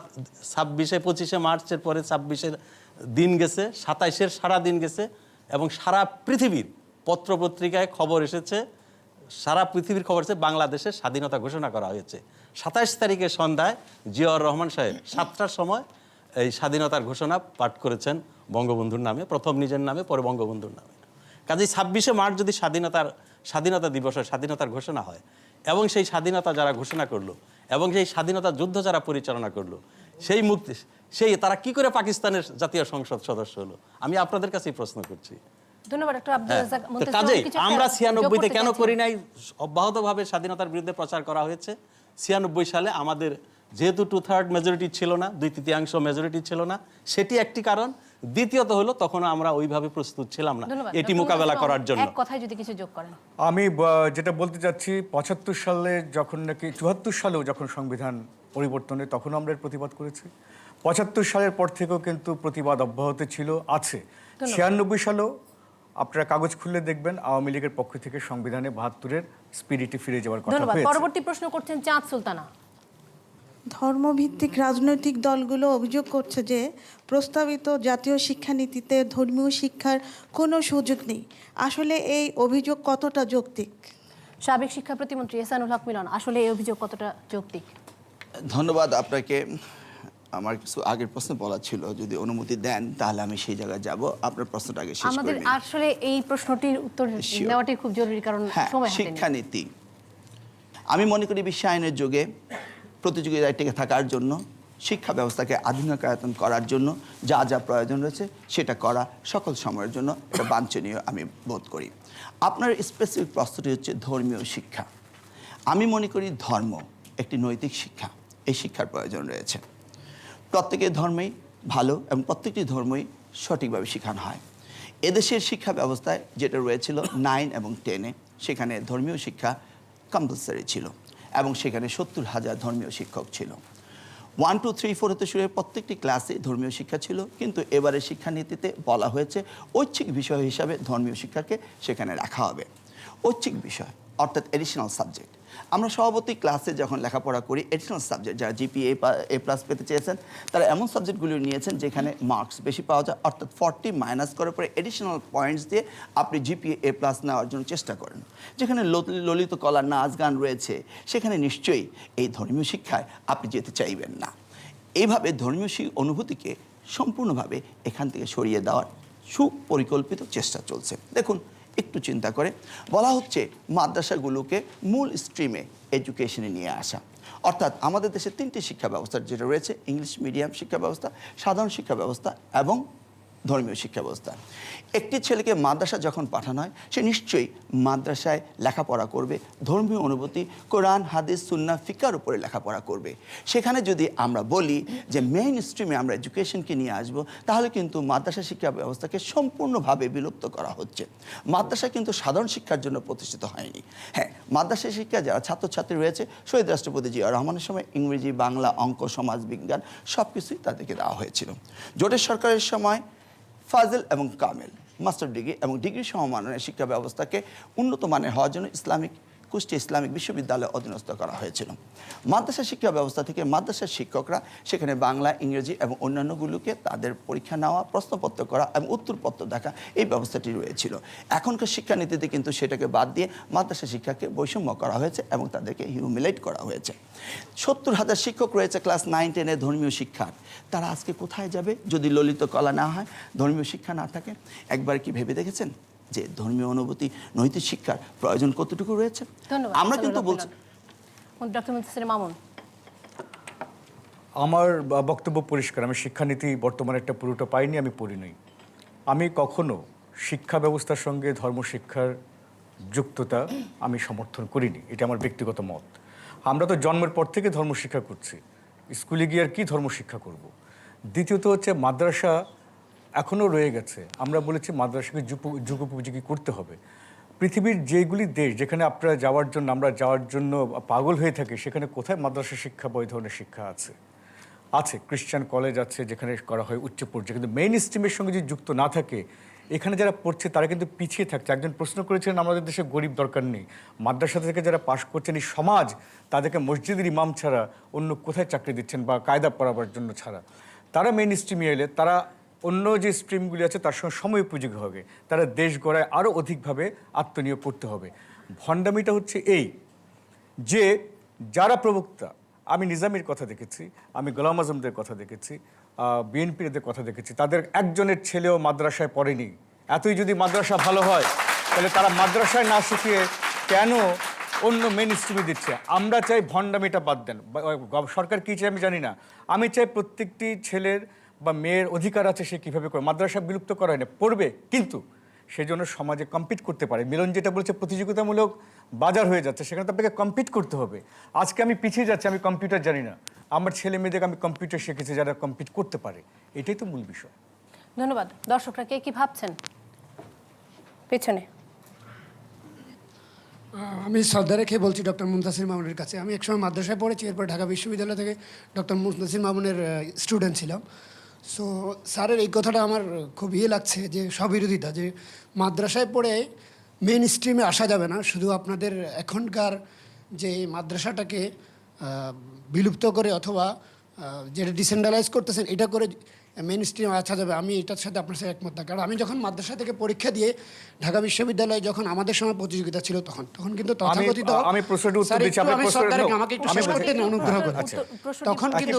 25শে মার্চের পরে 26-এর দিন গেছে, 27-এর সারা দিন গেছে, এবং সারা পৃথিবীর পত্রপত্রিকায় খবর এসেছে, সারা পৃথিবীর খবর এসেছে বাংলাদেশের স্বাধীনতা ঘোষণা করা হয়েছে। 27 তারিখের সন্ধ্যায় জিয়াউর রহমান সাহেব 7টার সময় এই স্বাধীনতার ঘোষণা পাঠ করেছেন বঙ্গবন্ধুর নামে, প্রথম নিজের নামে, পরে বঙ্গবন্ধুর নামে। কাজেই 26শে মার্চ যদি স্বাধীনতা দিবস হয়, স্বাধীনতার ঘোষণা হয়, এবং সেই স্বাধীনতা যারা ঘোষণা করলো এবং সেই স্বাধীনতা যুদ্ধ যারা পরিচালনা করলো, সেই তারা কি করে পাকিস্তানের জাতীয় সংসদ সদস্য হলো? আমি আপনাদের কাছেই প্রশ্ন করছি। ধন্যবাদ ডক্টর আব্দুল রাজ্জাক। তো কাজেই আমরা 96-তে কেন করি নাই? অব্যাহতভাবে স্বাধীনতার বিরুদ্ধে প্রচার করা হয়েছে। 96 সালে আমাদের যেহেতু 2/3 মেজরিটি ছিল না, 2/3 মেজরিটি ছিল না, সেটি একটি কারণ। দ্বিতীয়ত হলো তখন আমরা ওইভাবে প্রস্তুত ছিলাম না এটি মোকাবেলা করার জন্য। এক কথায় যদি কিছু যোগ করেন। আমি যেটা বলতে চাচ্ছি, 75 সালে যখন নাকি 74 সালেও যখন সংবিধান পরিবর্তনে, তখন আমরা এর প্রতিবাদ করেছি। 75 সালের পর থেকেও কিন্তু প্রতিবাদ অব্যাহত ছিল, আছে। 96 সালেও আপনারা কাগজ খুললে দেখবেন আওয়ামী লীগের পক্ষ থেকে সংবিধানে 72-এর স্পিরিটে ফিরে যাওয়ার কথা ধন্যবাদ। হয়েছে। পরবর্তী প্রশ্ন করছেন চাঁদ সুলতানা। ধর্মভিত্তিক রাজনৈতিক দলগুলো অভিযোগ করছে যে প্রস্তাবিত জাতীয় শিক্ষানীতিতে ধর্মীয় শিক্ষার কোনো সুযোগ নেই। আসলে এই অভিযোগ কতটা যৌক্তিক? সাবেক শিক্ষা প্রতিমন্ত্রী এহসানুল হক মিলন, আসলে এই অভিযোগ কতটা যৌক্তিক? ধন্যবাদ আপনাকে। আমার কিছু আগের প্রশ্ন বলা ছিল, যদি অনুমতি দেন তাহলে আমি সেই জায়গায় যাব। আপনার প্রশ্নটা আগে শেষ করে আমাদের নিই। আসলে এই প্রশ্নটির উত্তর নেওয়াটাই খুব জরুরি, কারণ হ্যাঁ, সময় হাতে নেই। শিক্ষানীতি আমি মনে করি বিশ্বায়নের যুগে প্রতিযোগিতায় টিকে থাকার জন্য, শিক্ষা ব্যবস্থাকে আধুনিকায়তন করার জন্য যা যা প্রয়োজন রয়েছে সেটা করা সকল সময়ের জন্য এটা বাঞ্ছনীয় আমি বোধ করি। আপনার স্পেসিফিক প্রশ্নটি হচ্ছে ধর্মীয় শিক্ষা। আমি মনে করি ধর্ম একটি নৈতিক শিক্ষা, এই শিক্ষার প্রয়োজন রয়েছে। প্রত্যেকের ধর্মেই ভালো এবং প্রত্যেকটি ধর্মই সঠিকভাবে শেখানো হয়। এদেশের শিক্ষা ব্যবস্থায় যেটা রয়েছিল 9 এবং 10-এ, সেখানে ধর্মীয় শিক্ষা কম্পালসারি ছিল এবং সেখানে 70,000 ধর্মীয় শিক্ষক ছিল। 1, 2, 3, 4 হতে শুরু প্রত্যেকটি ক্লাসে ধর্মীয় শিক্ষা ছিল, কিন্তু এবারে শিক্ষানীতিতে বলা হয়েছে ঐচ্ছিক বিষয় হিসাবে ধর্মীয় শিক্ষাকে সেখানে রাখা হবে। ঐচ্ছিক বিষয় অর্থাৎ এডিশনাল সাবজেক্ট। আমরা সভাপতি ক্লাসে যখন লেখাপড়া করি, এডিশনাল সাবজেক্ট যারা জিপিএ A+ পেতে চেয়েছেন তারা এমন সাবজেক্টগুলো নিয়েছেন যেখানে মার্কস বেশি পাওয়া যায়, অর্থাৎ 40 মাইনাস করার পরে এডিশনাল পয়েন্টস দিয়ে আপনি জিপিএ A+ নেওয়ার জন্য চেষ্টা করেন। যেখানে ললিত কলা, নাচ গান রয়েছে, সেখানে নিশ্চয়ই এই ধর্মীয় শিক্ষায় আপনি যেতে চাইবেন না। এইভাবে ধর্মীয় অনুভূতিকে সম্পূর্ণভাবে এখান থেকে সরিয়ে দেওয়ার সুপরিকল্পিত চেষ্টা চলছে। দেখুন, একটু চিন্তা করে বলা হচ্ছে মাদ্রাসাগুলোকে মূল স্ট্রিমে এডুকেশনে নিয়ে আসা, অর্থাৎ আমাদের দেশে 3টি শিক্ষা ব্যবস্থা যেটা রয়েছে, ইংলিশ মিডিয়াম শিক্ষা ব্যবস্থা, সাধারণ শিক্ষা ব্যবস্থা এবং ধর্মীয় শিক্ষা ব্যবস্থা। একটি ছেলেকে মাদ্রাসা যখন পাঠানো হয়, সে নিশ্চয়ই মাদ্রাসায় লেখাপড়া করবে, ধর্মীয় অনুভূতি, কোরআন, হাদিস, সুন্নাহ, ফিকার উপরে লেখাপড়া করবে। সেখানে যদি আমরা বলি যে মেইন স্ট্রিমে আমরা এডুকেশনকে নিয়ে আসব, তাহলে কিন্তু মাদ্রাসা শিক্ষা ব্যবস্থাকে সম্পূর্ণভাবে বিলুপ্ত করা হচ্ছে। মাদ্রাসা কিন্তু সাধারণ শিক্ষার জন্য প্রতিষ্ঠিত হয়নি। হ্যাঁ, মাদ্রাসা শিক্ষা যারা ছাত্রছাত্রী রয়েছে, শহীদ রাষ্ট্রপতি জিয়া রহমানের সময় ইংরেজি, বাংলা, অঙ্ক, সমাজ বিজ্ঞান সব কিছুই তাদেরকে দেওয়া হয়েছিল। জোটের সরকারের সময় ফাজিল এবং কামেল মাস্টার ডিগ্রি এবং ডিগ্রি সমমানের শিক্ষা ব্যবস্থাকে উন্নত মানের হওয়ার জন্য কুষ্টিয়া ইসলামিক বিশ্ববিদ্যালয়ে অধীনস্থ করা হয়েছিল। মাদ্রাসা শিক্ষা ব্যবস্থা থেকে মাদ্রাসার শিক্ষকরা সেখানে বাংলা, ইংরেজি এবং অন্যান্যগুলোকে তাদের পরীক্ষা নেওয়া, প্রশ্নপত্র করা এবং উত্তরপত্র দেখা, এই ব্যবস্থাটি রয়েছিল। এখনকার শিক্ষানীতিতে কিন্তু সেটাকে বাদ দিয়ে মাদ্রাসা শিক্ষাকে বৈষম্য করা হয়েছে এবং তাদেরকে হিউমিলেট করা হয়েছে। 70,000 শিক্ষক রয়েছে ক্লাস 9, 10-এ ধর্মীয় শিক্ষার। তারা আজকে কোথায় যাবে যদি ললিত কলা না হয়, ধর্মীয় শিক্ষা না থাকে? একবার কি ভেবে দেখেছেন যে ধর্মীয় অনুভূতি, নৈতিক শিক্ষার প্রয়োজন কতটুকু রয়েছে? আমরা কিন্তু বলছি। ডক্টর মুনতাসির মামুন, আমার বক্তব্য পরিষ্কার। আমি শিক্ষানীতি বর্তমানে একটা পুরোটা পাইনি, আমি পড়ি নাই। আমি কখনো শিক্ষা ব্যবস্থার সঙ্গে ধর্মশিক্ষার যুক্ততা আমি সমর্থন করিনি, এটা আমার ব্যক্তিগত মত। আমরা তো জন্মের পর থেকে ধর্মশিক্ষা করছি, স্কুলে গিয়ে আর কি ধর্মশিক্ষা করব? দ্বিতীয়ত হচ্ছে মাদ্রাসা এখনও রয়ে গেছে। আমরা বলেছি মাদ্রাসাকে যুগোপযোগী করতে হবে। পৃথিবীর যেগুলি দেশ যেখানে আমরা যাওয়ার জন্য পাগল হয়ে থাকি, সেখানে কোথায় মাদ্রাসা শিক্ষা বা এই ধরনের শিক্ষা আছে? খ্রিস্টান কলেজ আছে যেখানে করা হয় উচ্চ পর্যায়ে, কিন্তু মেইন স্ট্রিমের সঙ্গে যদি যুক্ত না থাকে, এখানে যারা পড়ছে তারা কিন্তু পিছিয়ে থাকছে। একজন প্রশ্ন করেছিলেন আমাদের দেশে গরিব দরকার নেই, মাদ্রাসা থেকে যারা পাশ করছেন এই সমাজ তাদেরকে মসজিদের ইমাম ছাড়া অন্য কোথায় চাকরি দিচ্ছেন বা কায়দা পড়াবার জন্য ছাড়া। তারা মেইন স্ট্রিমে এলে তারা অন্য যে স্ট্রিমগুলি আছে তার সঙ্গে সময় উপযোগী হবে, তারা দেশ গড়ায় আরও অধিকভাবে আত্মনিয়োগ করতে হবে। ভণ্ডামিটা হচ্ছে এই যে যারা প্রবক্তা, আমি নিজামের কথা দেখেছি, আমি গোলাম আজমদের কথা দেখেছি, বিএনপির কথা দেখেছি, তাদের একজনের ছেলেও মাদ্রাসায় পড়েনি। এতই যদি মাদ্রাসা ভালো হয় তাহলে তারা মাদ্রাসায় না শিখিয়ে কেন অন্য মেন স্ট্রিমে দিচ্ছে? আমরা চাই ভণ্ডামিটা বাদ দেন। সরকার কী চাই আমি জানি না, আমি চাই প্রত্যেকটি ছেলের বা মেয়ের অধিকার আছে সে কীভাবে করে, মাদ্রাসা বিলুপ্ত করা হয় না, পড়বে, কিন্তু সেই জন্য সমাজে কম্পিট করতে পারে। মিলন যেটা বলছে প্রতিযোগিতামূলক বাজার হয়ে যাচ্ছে, সেখানে তো আপনাকে কম্পিট করতে হবে। আজকে আমি পিছিয়ে যাচ্ছি, আমি কম্পিউটার জানি না, আমার ছেলে মেয়েদেরকে আমি কম্পিউটার শিখেছি যারা কম্পিট করতে পারে, এটাই তো মূল বিষয়। ধন্যবাদ। দর্শকরা কে কি ভাবছেন পেছনে? আমি শ্রদ্ধা রেখে বলছি ডক্টর মুনতাসির মামুনের কাছে। আমি একসময় মাদ্রাসায় পড়েছি, এরপর ঢাকা বিশ্ববিদ্যালয় থেকে ডক্টর মুনতাসির মামুনের স্টুডেন্ট ছিলাম। সো স্যারের এই কথাটা আমার খুব লাগছে যে স্ববিরোধিতা, যে মাদ্রাসায় পড়ে মেন স্ট্রিমে আসা যাবে না, শুধু আপনাদের এখনকার যে মাদ্রাসাটাকে বিলুপ্ত করে অথবা যেটা ডিসেন্ট্রালাইজ করতেছেন এটা করে মেন স্ট্রিমে আসা যাবে। আমি এটার সাথে আপনার সাথে একমত না, কারণ আমি যখন মাদ্রাসা থেকে পরীক্ষা দিয়ে ঢাকা বিশ্ববিদ্যালয়ে যখন আমাদের সময় প্রতিযোগিতা ছিল তখন কিন্তু তথাকথিত আমি প্রশ্নটা উত্তর দিচ্ছি, আমাকে একটু শেষ করতে অনুগ্রহ করে। তখন কিন্তু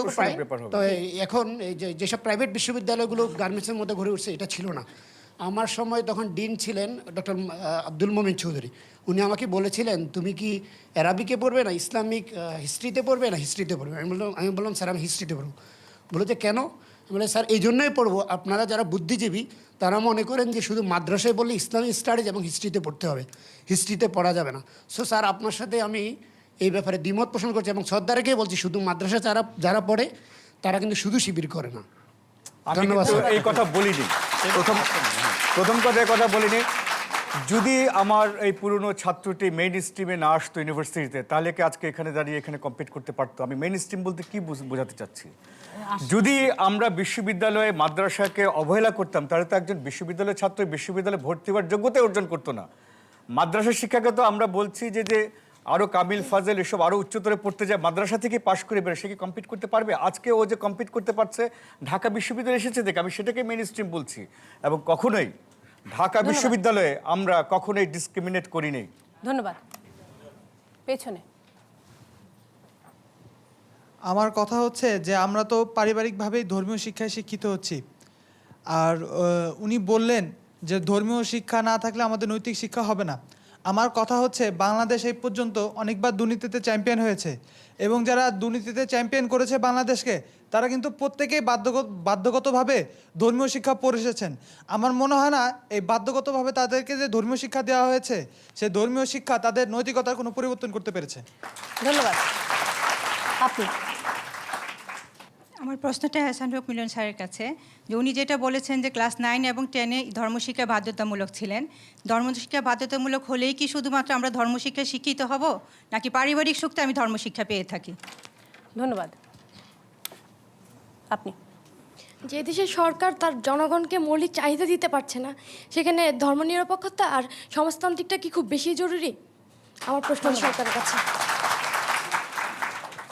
তো এখন এই যেসব প্রাইভেট বিশ্ববিদ্যালয়গুলো গার্মেন্টসের মধ্যে ঘুরে উঠছে এটা ছিল না। আমার সময় তখন ডিন ছিলেন ডক্টর আব্দুল মোমিন চৌধুরী। উনি আমাকে বলেছিলেন তুমি কি অ্যারাবিকে পড়বে না ইসলামিক হিস্ট্রিতে পড়বে না হিস্ট্রিতে পড়বে? আমি বললাম স্যার আমি হিস্ট্রিতে পড়বো। বলে যে কেন? বলে স্যার এই জন্যই পড়বো, আপনারা যারা বুদ্ধিজীবী তারা মনে করেন যে শুধু মাদ্রাসায় বললে ইসলামিক স্টাডিজ এবং হিস্ট্রিতে পড়তে হবে, হিস্ট্রিতে পড়া যাবে না। সো স্যার আপনার সাথে আমি এই ব্যাপারে দ্বিমত পোষণ করছি এবং শ্রদ্ধা রেখেই বলছি শুধু মাদ্রাসা যারা পড়ে তারা কিন্তু শুধু শিবির করে না। ধন্যবাদ। এই কথা বলিনি, প্রথম কথা বলিনি। যদি আমার এই পুরনো ছাত্রটি মেইন স্ট্রিমে না আসতো ইউনিভার্সিটিতে, তাহলে কি আজকে এখানে দাঁড়িয়ে এখানে কম্পিট করতে পারতো? আমি মেইন স্ট্রিম বলতে কি বোঝাতে চাচ্ছি? যদি আমরা বিশ্ববিদ্যালয়ে মাদ্রাসাকে অবহেলা করতাম তাহলে তো একজন বিশ্ববিদ্যালয়ের ছাত্র বিশ্ববিদ্যালয়ে ভর্তি হওয়ার যোগ্যতা অর্জন করতো না। মাদ্রাসা শিক্ষাকে তো আমরা বলছি যে আরও কামিল ফাজেল এসব আরও উচ্চতরে পড়তে যায়, মাদ্রাসা থেকে পাশ করে বেরো, সে কি কম্পিট করতে পারবে? আজকে ও যে কম্পিট করতে পারছে ঢাকা বিশ্ববিদ্যালয়ে এসেছে দেখে, আমি সেটাকে মেইন স্ট্রিম বলছি। এবং কখনোই ঢাকা বিশ্ববিদ্যালয়ে আমরা কখনোই ডিসক্রিমিনেট করি নেই। ধন্যবাদ। পেছনে আমার কথা হচ্ছে যে আমরা তো পারিবারিকভাবেই ধর্মীয় শিক্ষায় শিক্ষিত হচ্ছি, আর উনি বললেন যে ধর্মীয় শিক্ষা না থাকলে আমাদের নৈতিক শিক্ষা হবে না। আমার কথা হচ্ছে বাংলাদেশ এই পর্যন্ত অনেকবার দুর্নীতিতে চ্যাম্পিয়ন হয়েছে, এবং যারা দুর্নীতিতে চ্যাম্পিয়ন করেছে বাংলাদেশকে তারা কিন্তু প্রত্যেকেই বাধ্যগতভাবে ধর্মীয় শিক্ষা পড়ে এসেছেন। আমার মনে হয় না এই বাধ্যগতভাবে তাদেরকে যে ধর্মীয় শিক্ষা দেওয়া হয়েছে সেই ধর্মীয় শিক্ষা তাদের নৈতিকতার কোনো পরিবর্তন করতে পেরেছে। ধন্যবাদ। আপনি আমার প্রশ্নটা হাসান হক মিলন স্যারের কাছে, যে উনি যেটা বলেছেন যে ক্লাস 9 এবং 10-এ ধর্মশিক্ষা বাধ্যতামূলক ছিলেন, ধর্মশিক্ষা বাধ্যতামূলক হলেই কি শুধুমাত্র আমরা ধর্মশিক্ষায় শিক্ষিত হব, নাকি পারিবারিক সূত্রে আমি ধর্মশিক্ষা পেয়ে থাকি? ধন্যবাদ। আপনি যে দেশের সরকার তার জনগণকে মৌলিক চাহিদা দিতে পারছে না, সেখানে ধর্মনিরপেক্ষতা আর সমাজতান্ত্রিকটা কি খুব বেশি জরুরি? আমার প্রশ্ন সরকারের কাছে।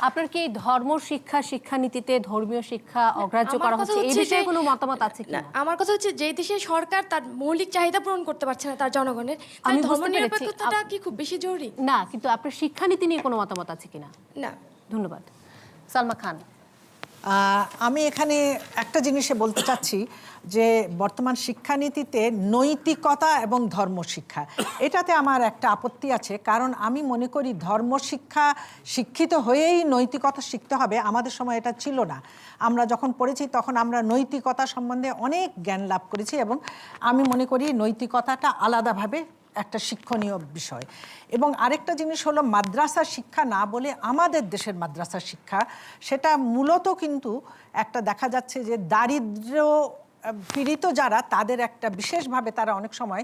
আপনার কি ধর্ম শিক্ষা শিক্ষানীতিতে ধর্মীয় শিক্ষা অগ্রাহ্য করা হচ্ছে, এই বিষয়ে কোনো মতামত আছে কি? আমার কথা হচ্ছে যে দেশের সরকার তার মৌলিক চাহিদা পূরণ করতে পারছে না তার জনগণের, আমি ধর্মনিরপেক্ষতাটা কি খুব বেশি জরুরি? না, কিন্তু আপনার শিক্ষানীতি নিয়ে কোনো মতামত আছে কিনা? না। ধন্যবাদ। সালমা খান। আমি এখানে একটা জিনিসে বলতে চাচ্ছি যে বর্তমান শিক্ষানীতিতে নৈতিকতা এবং ধর্মশিক্ষা, এটাতে আমার একটা আপত্তি আছে। কারণ আমি মনে করি ধর্মশিক্ষা শিক্ষিত হয়েই নৈতিকতা শিখতে হবে, আমাদের সময় এটা ছিল না। আমরা যখন পড়েছি তখন আমরা নৈতিকতা সম্বন্ধে অনেক জ্ঞান লাভ করেছি, এবং আমি মনে করি নৈতিকতাটা আলাদাভাবে একটা শিক্ষণীয় বিষয়। এবং আরেকটা জিনিস হলো মাদ্রাসা শিক্ষা না বলে আমাদের দেশের মাদ্রাসা শিক্ষা, সেটা মূলত কিন্তু একটা দেখা যাচ্ছে যে দারিদ্র পীড়িত যারা, তাদের একটা বিশেষভাবে তারা অনেক সময়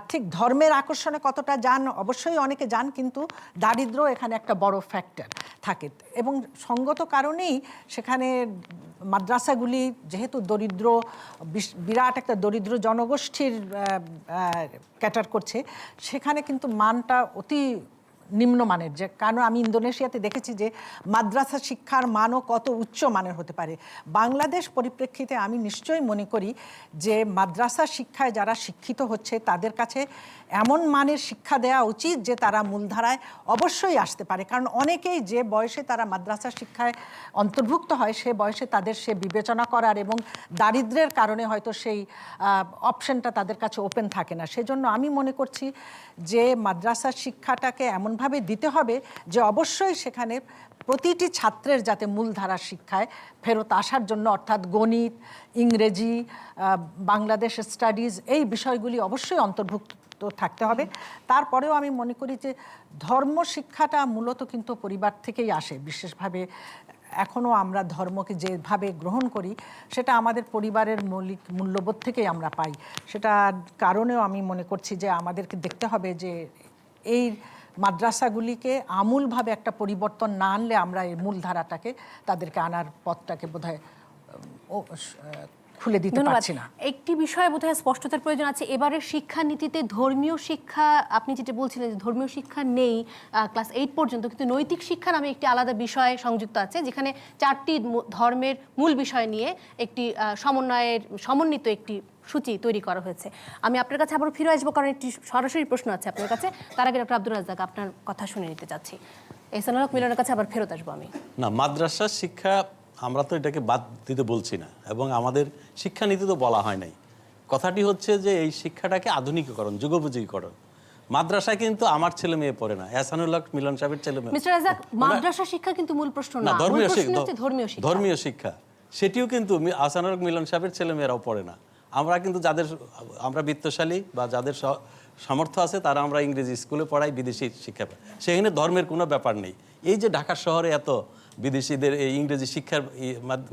ঠিক ধর্মের আকর্ষণে কতটা যান, অবশ্যই অনেকে যান, কিন্তু দারিদ্র্য এখানে একটা বড় ফ্যাক্টর থাকে। এবং সঙ্গত কারণেই সেখানে মাদ্রাসাগুলি যেহেতু দরিদ্র, বিরাট একটা দরিদ্র জনগোষ্ঠীর ক্যাটার করছে, সেখানে কিন্তু মানটা অতি নিম্নমানের। যে কারণ আমি ইন্দোনেশিয়াতে দেখেছি যে মাদ্রাসা শিক্ষার মানও কত উচ্চ মানের হতে পারে। বাংলাদেশ পরিপ্রেক্ষিতে আমি নিশ্চয়ই মনে করি যে মাদ্রাসা শিক্ষায় যারা শিক্ষিত হচ্ছে তাদের কাছে এমন মানের শিক্ষা দেওয়া উচিত যে তারা মূলধারায় অবশ্যই আসতে পারে। কারণ অনেকেই যে বয়সে তারা মাদ্রাসা শিক্ষায় অন্তর্ভুক্ত হয় সে বয়সে তাদের সে বিবেচনা করার এবং দারিদ্র্যের কারণে হয়তো সেই অপশনটা তাদের কাছে ওপেন থাকে না। সেজন্য আমি মনে করছি যে মাদ্রাসা শিক্ষাটাকে এমনভাবে দিতে হবে যে অবশ্যই সেখানে প্রতিটি ছাত্রের যাতে মূলধারার শিক্ষায় ফেরত আসার জন্য, অর্থাৎ গণিত, ইংরেজি, বাংলাদেশ স্টাডিজ, এই বিষয়গুলি অবশ্যই অন্তর্ভুক্ত থাকতে হবে। তারপরেও আমি মনে করি যে ধর্ম শিক্ষাটা মূলত কিন্তু পরিবার থেকেই আসে। বিশেষভাবে এখনও আমরা ধর্মকে যেভাবে গ্রহণ করি সেটা আমাদের পরিবারের মৌলিক মূল্যবোধ থেকেই আমরা পাই। সেটার কারণেও আমি মনে করছি যে আমাদেরকে দেখতে হবে যে এই মাদ্রাসাগুলিকে আমূলভাবে একটা পরিবর্তন না আনলে আমরা এই মূলধারাটাকে তাদেরকে আনার পথটাকে বোধহয় খুলে দিতে পারছি না। একটি বিষয়ে বোধহয় স্পষ্টতার প্রয়োজন আছে। এবারের শিক্ষানীতিতে ধর্মীয় শিক্ষা, আপনি যেটা বলছিলেন যে ধর্মীয় শিক্ষা নেই ক্লাস 8 পর্যন্ত, কিন্তু নৈতিক শিক্ষা নামে একটি আলাদা বিষয় সংযুক্ত আছে, যেখানে 4টি ধর্মের মূল বিষয় নিয়ে একটি সমন্বিত একটি সূচি তৈরি করা হয়েছে। আমি আপনার কাছে আবার ফিরে আসবো, কারণ একটি সরাসরি প্রশ্ন আছে আপনার কাছে। তার আগে ডক্টর আব্দুর রাজ্জাক, আপনার কথা শুনে নিতে চাচ্ছি। এহসানুল হক মিলনের কাছে আবার ফেরত আসবো আমি। না, মাদ্রাসা শিক্ষা আমরা তো এটাকে বাদ দিতে বলছি না, এবং আমাদের শিক্ষানীতি তো বলা হয় নাই। কথাটি হচ্ছে যে এই শিক্ষাটাকে আধুনিকীকরণ, যুগোপযোগীকরণ। মাদ্রাসায় কিন্তু আমার ছেলে মেয়ে পড়ে না, এহসানুল হক মিলন সাহেবের ছেলে মেয়ে। মিস্টার রাজ্জাক, মাদ্রাসা শিক্ষা কিন্তু মূল প্রশ্ন না, ধর্মীয় শিক্ষা সেটিও কিন্তু এহসানুল হক মিলন সাহেবের ছেলে মেয়েরাও পড়ে না। আমরা কিন্তু আমরা বিত্তশালী বা যাদের সামর্থ্য আছে তারা আমরা ইংরেজি স্কুলে পড়াই, বিদেশি শিক্ষা পাই, সেখানে ধর্মের কোনো ব্যাপার নেই। এই যে ঢাকা শহরে এত বিদেশিদের এই ইংরেজি শিক্ষার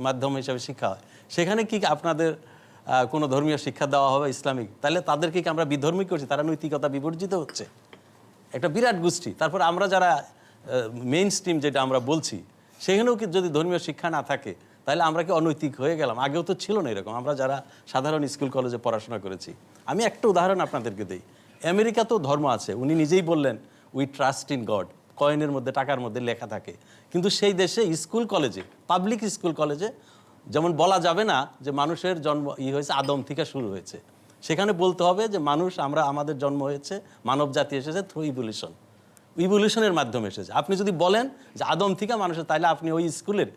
মাধ্যম হিসাবে শিক্ষা হয়, সেখানে কি আপনাদের কোনো ধর্মীয় শিক্ষা দেওয়া হবে ইসলামিক? তাহলে তাদেরকে কি আমরা বিধর্মী করছি? তারা নৈতিকতা বিবর্জিত হচ্ছে, একটা বিরাট গোষ্ঠী। তারপর আমরা যারা মেইন স্ট্রিম যেটা আমরা বলছি, সেখানেও কি যদি ধর্মীয় শিক্ষা না থাকে তাহলে আমরা কি অনৈতিক হয়ে গেলাম? আগেও তো ছিল না এরকম, আমরা যারা সাধারণ স্কুল কলেজে পড়াশোনা করেছি। আমি একটা উদাহরণ আপনাদেরকে দিই। আমেরিকাতেও ধর্ম আছে, উনি নিজেই বললেন উই ট্রাস্ট ইন গড, কয়েনের মধ্যে, টাকার মধ্যে লেখা থাকে। কিন্তু সেই দেশে স্কুল কলেজে, পাবলিক স্কুল কলেজে যেমন বলা যাবে না যে মানুষের জন্ম হয়েছে আদম থেকে শুরু হয়েছে, সেখানে বলতে হবে যে আমাদের জন্ম হয়েছে, মানব জাতি এসেছে থ্রু ইভলিউশনের মাধ্যমে এসেছে। আপনি যদি বলেন যে আদম থেকে মানুষের, তাহলে আপনি ওই স্কুলের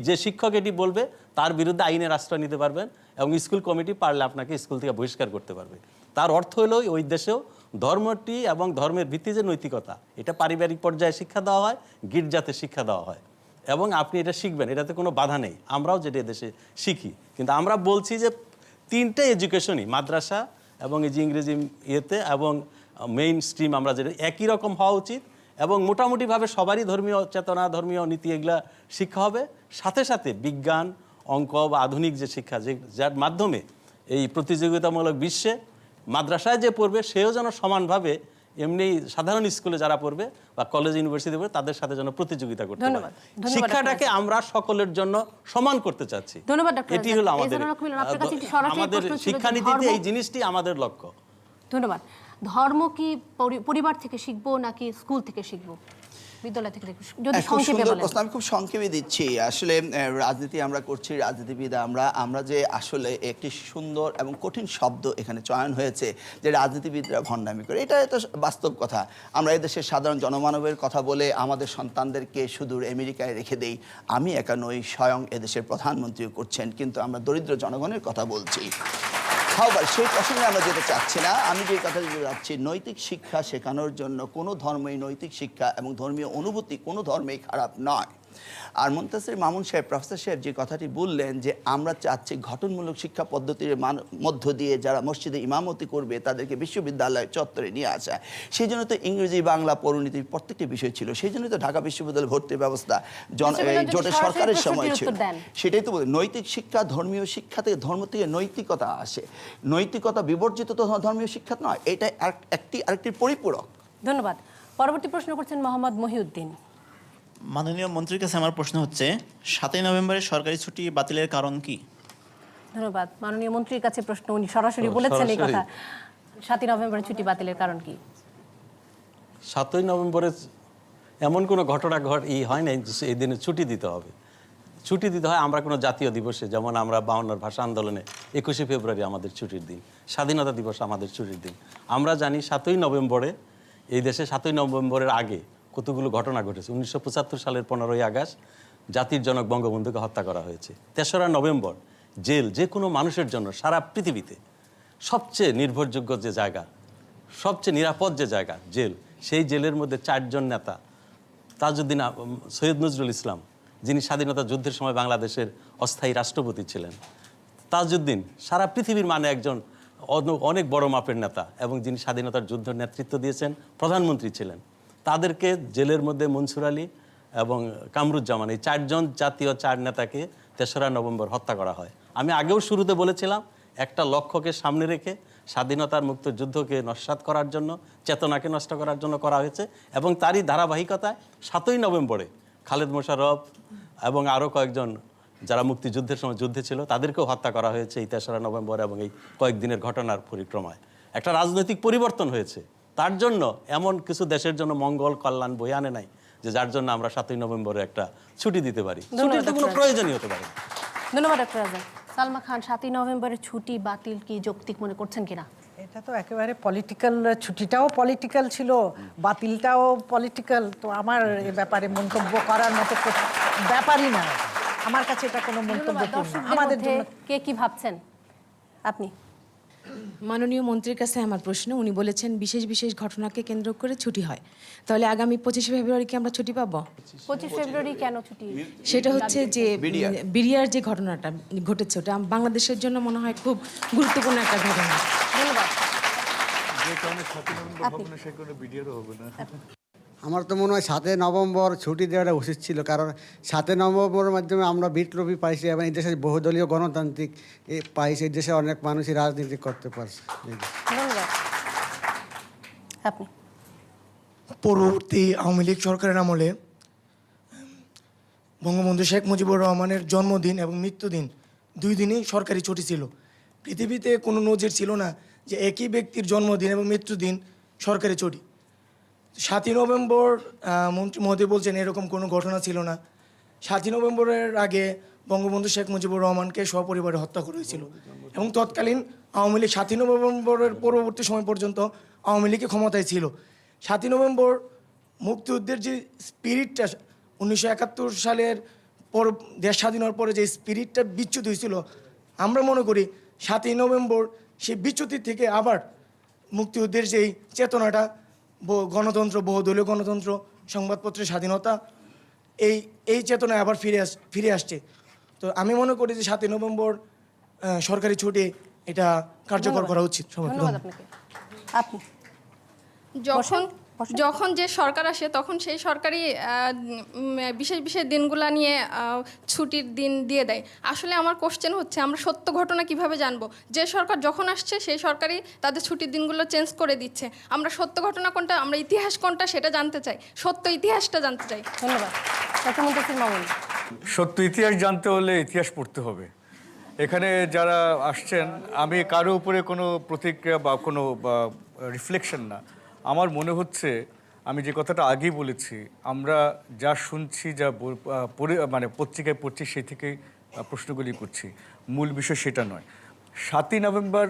যে শিক্ষক এটি বলবে তার বিরুদ্ধে আইনের আশ্রয় নিতে পারবেন, এবং স্কুল কমিটি পারলে আপনাকে স্কুল থেকে বহিষ্কার করতে পারবে। তার অর্থ হলো ওই দেশেও ধর্মটি এবং ধর্মের ভিত্তি যে নৈতিকতা, এটা পারিবারিক পর্যায়ে শিক্ষা দেওয়া হয়, গির্জাতে শিক্ষা দেওয়া হয়, এবং আপনি এটা শিখবেন, এটাতে কোনো বাধা নেই। আমরাও যেটা দেশে শিখি, কিন্তু আমরা বলছি যে 3টে এডুকেশনই, মাদ্রাসা এবং এই যে ইংরেজি ইয়েতে এবং মেইন স্ট্রিম, আমরা যেটা একই রকম হওয়া উচিত, এবং মোটামুটিভাবে সবারই ধর্মীয় চেতনা, ধর্মীয় নীতি এগুলা শিক্ষা হবে। সাথে সাথে বিজ্ঞান, অঙ্ক বা আধুনিক যে শিক্ষা, যার মাধ্যমে এই প্রতিযোগিতামূলক বিশ্বে মাদ্রাসায় যে পড়বে সেও যেন সমানভাবে এমনি সাধারণ স্কুলে যারা পড়বে বা কলেজ ইউনিভার্সিটি পড়বে তাদের সাথে যেন প্রতিযোগিতা করতে পারে। শিক্ষাটাকে আমরা সকলের জন্য সমান করতে চাচ্ছি। এটি হলো আমাদের শিক্ষানীতিতে এই জিনিসটি আমাদের লক্ষ্য। ধন্যবাদ। ধর্ম কি পরিবার থেকে শিখবো নাকি স্কুল থেকে শিখবো, বিদ্যালয় থেকে? যদি সংক্ষেপে বলেন। আমি খুব সংক্ষেপে দিচ্ছি। আসলে রাজনীতি আমরা করছি, রাজনীতিবিদ আমরা যে আসলে একটি সুন্দর এবং কঠিন শব্দ এখানে চয়ন হয়েছে যে রাজনীতিবিদরা ভণ্ডামি করে, এটা তো বাস্তব কথা। আমরা এদেশের সাধারণ জনমানবের কথা বলে আমাদের সন্তানদেরকে সুদূর আমেরিকায় রেখে দেই। আমি একা নই, স্বয়ং এদেশের প্রধানমন্ত্রীও করছেন, কিন্তু আমরা দরিদ্র জনগণের কথা বলছি। সেই প্রসঙ্গে আমরা যেতে চাচ্ছি না। আমি যে কথা বলতে চাচ্ছি, নৈতিক শিক্ষা শেখানোর জন্য কোনো ধর্মই, নৈতিক শিক্ষা এবং ধর্মীয় অনুভূতি কোনো ধর্মেই খারাপ নয়। আর মুনতাসির মামুন সাহেব, প্রফেসর সাহেব যে কথাটি বললেন যে আমরা চাচ্ছি গঠনমূলক শিক্ষা পদ্ধতির মধ্য দিয়ে যারা মসজিদে ইমামতি করবে তাদেরকে বিশ্ববিদ্যালয় চত্বরে নিয়ে আসা, সেই জন্য তো ইংরেজি বাংলা পরিণতি প্রত্যেকটি বিষয় ছিল, সেই জন্যই তো ঢাকা বিশ্ববিদ্যালয় ভর্তি ব্যবস্থা জোটের সরকারের সময় ছিল। সেটাই তো বলি, নৈতিক শিক্ষা, ধর্মীয় শিক্ষা থেকে, ধর্ম থেকে নৈতিকতা আসে, নৈতিকতা বিবর্জিত তো ধর্মীয় শিক্ষা নয়, এটা আরেকটি পরিপূরক। ধন্যবাদ। পরবর্তী প্রশ্ন করছেন মোহাম্মদ মহিউদ্দিন। মাননীয় মন্ত্রীর কাছে আমার প্রশ্ন হচ্ছে 7ই নভেম্বরের সরকারি ছুটি বাতিলের কারণ কি? ধন্যবাদ। মাননীয় মন্ত্রীর কাছে প্রশ্ন, উনি সরাসরি বলেছেন এই কথা। 7ই নভেম্বরের ছুটি বাতিলের কারণ কি? 7ই নভেম্বরে এমন কোনো ঘটনা হয় নাই এই দিনে ছুটি দিতে হবে। ছুটি দিতে হয় আমরা কোনো জাতীয় দিবসে, যেমন আমরা 52 ভাষা আন্দোলনে 21শে ফেব্রুয়ারি আমাদের ছুটির দিন, স্বাধীনতা দিবস আমাদের ছুটির দিন। আমরা জানি 7ই নভেম্বরে এই দেশে 7ই নভেম্বরের আগে কতগুলো ঘটনা ঘটেছে। 1975 সালের 15ই আগস্ট জাতির জনক বঙ্গবন্ধুকে হত্যা করা হয়েছে। 3রা নভেম্বর জেল যে কোনো মানুষের জন্য সারা পৃথিবীতে সবচেয়ে নির্ভরযোগ্য যে জায়গা, সবচেয়ে নিরাপদ যে জায়গা জেল, সেই জেলের মধ্যে 4 জন নেতা, তাজউদ্দিন সৈয়দ নজরুল ইসলাম যিনি স্বাধীনতা যুদ্ধের সময় বাংলাদেশের অস্থায়ী রাষ্ট্রপতি ছিলেন, তাজউদ্দিন সারা পৃথিবীর মানে একজন অনেক বড় মাপের নেতা এবং যিনি স্বাধীনতার যুদ্ধের নেতৃত্ব দিয়েছেন, প্রধানমন্ত্রী ছিলেন, তাদেরকে জেলের মধ্যে মনসুর আলী এবং কামরুজ্জামান, এই 4 জন জাতীয় 4 নেতাকে 3রা নভেম্বর হত্যা করা হয়। আমি আগেও শুরুতে বলেছিলাম একটা লক্ষ্যকে সামনে রেখে স্বাধীনতার মুক্তিযুদ্ধকে নস্যাৎ করার জন্য, চেতনাকে নষ্ট করার জন্য করা হয়েছে এবং তারই ধারাবাহিকতায় 7ই নভেম্বরে খালেদ মোশাররফ এবং আরও কয়েকজন যারা মুক্তিযুদ্ধের সময় যুদ্ধে ছিল তাদেরকেও হত্যা করা হয়েছে এই 3রা নভেম্বর এবং এই কয়েকদিনের ঘটনার পরিক্রমায়। একটা রাজনৈতিক পরিবর্তন হয়েছে, তার জন্য এমন কিছু দেশের জন্য মঙ্গল কল্যাণ বয়ে আনে নাই যে যার জন্য আমরা 7ই নভেম্বরে একটা ছুটি দিতে পারি। ছুটির তো কোনো প্রয়োজনই হতে পারে। ধন্যবাদ ডক্টর আজাদ। সালমা খান, 7ই নভেম্বরের ছুটি বাতিল কি যৌক্তিক মনে করছেন কিনা? এটা তো একেবারে পলিটিক্যাল, ছুটিটাও পলিটিক্যাল ছিল, বাতিলটাও পলিটিক্যাল। তো আমার এ ব্যাপারে মন্তব্য করার মতো ব্যাপারই না, আমার কাছে এটা কোনো মন্তব্য না। আমাদের কে কি ভাবছেন আপনি? মাননীয় মন্ত্রীর কাছে আমার প্রশ্ন, উনি বলেছেন বিশেষ বিশেষ ঘটনাকে কেন্দ্র করে ছুটি হয়, তাহলে আগামী 25শে ফেব্রুয়ারি কি আমরা ছুটি পাবো? 25 ফেব্রুয়ারি কেন ছুটি? সেটা হচ্ছে যে বিডিআর যে ঘটনাটা ঘটেছে, ওটা বাংলাদেশের জন্য মনে হয় খুব গুরুত্বপূর্ণ একটা ঘটনা। ধন্যবাদ। আমার তো মনে হয় 7ই নভেম্বর ছুটি দেওয়াটা উচিত ছিল, কারণ 7ই নভেম্বরের মাধ্যমে আমরা বিপ্লবী পাইছি এবং এই দেশে বহুদলীয় গণতান্ত্রিক পাইছি, এই দেশে অনেক মানুষই রাজনীতি করতে পারছে। পূর্ববর্তী আওয়ামী লীগ সরকারের আমলে বঙ্গবন্ধু শেখ মুজিবুর রহমানের জন্মদিন এবং মৃত্যুদিন 2 দিনই সরকারি ছুটি ছিল। পৃথিবীতে কোনো নজির ছিল না যে একই ব্যক্তির জন্মদিন এবং মৃত্যুদিন সরকারি ছুটি। 7ই নভেম্বর মন্ত্রী মহোদয় বলছেন এরকম কোনো ঘটনা ছিল না। 7ই নভেম্বরের আগে বঙ্গবন্ধু শেখ মুজিবুর রহমানকে সপরিবারে হত্যা করা হয়েছিল এবং তৎকালীন আওয়ামী লীগ 7ই নভেম্বরের পরবর্তী সময় পর্যন্ত আওয়ামী লীগই ক্ষমতায় ছিল। 7ই নভেম্বর মুক্তিযুদ্ধের যে স্পিরিটটা 1971 সালের পর দেশ স্বাধীন হওয়ার পরে যে স্পিরিটটা বিচ্যুত হয়েছিল, আমরা মনে করি 7ই নভেম্বর সেই বিচ্যুতি থেকে আবার মুক্তিযুদ্ধের যেই চেতনাটা, গণতন্ত্র, বহুদলীয় গণতন্ত্র, সংবাদপত্রের স্বাধীনতা, এই চেতনায় আবার ফিরে আসছে। তো আমি মনে করি যে 7ই নভেম্বর সরকারি ছুটি এটা কার্যকর করা উচিত। আপনি যখন যে সরকার আসে তখন সেই সরকারই বিশেষ বিশেষ দিনগুলা নিয়ে ছুটির দিন দিয়ে দেয়। আসলে আমার কোশ্চেন হচ্ছে আমরা সত্য ঘটনা কিভাবে জানবো? যে সরকার যখন আসছে সেই সরকারই তাদের ছুটির দিনগুলো চেঞ্জ করে দিচ্ছে। আমরা সত্য ঘটনা কোনটা, আমরা ইতিহাস কোনটা সেটা জানতে চাই, সত্য ইতিহাসটা জানতে চাই। ধন্যবাদ। সত্য ইতিহাস জানতে হলে ইতিহাস পড়তে হবে। এখানে যারা আসছেন, আমি কারো উপরে কোনো প্রতিক্রিয়া বা কোনো রিফ্লেকশন না, আমার মনে হচ্ছে আমি যে কথাটা আগেই বলেছি, আমরা যা শুনছি, যা মানে পত্রিকায় পড়ছি সেই থেকেই প্রশ্নগুলি করছি, মূল বিষয় সেটা নয়। 7ই নভেম্বর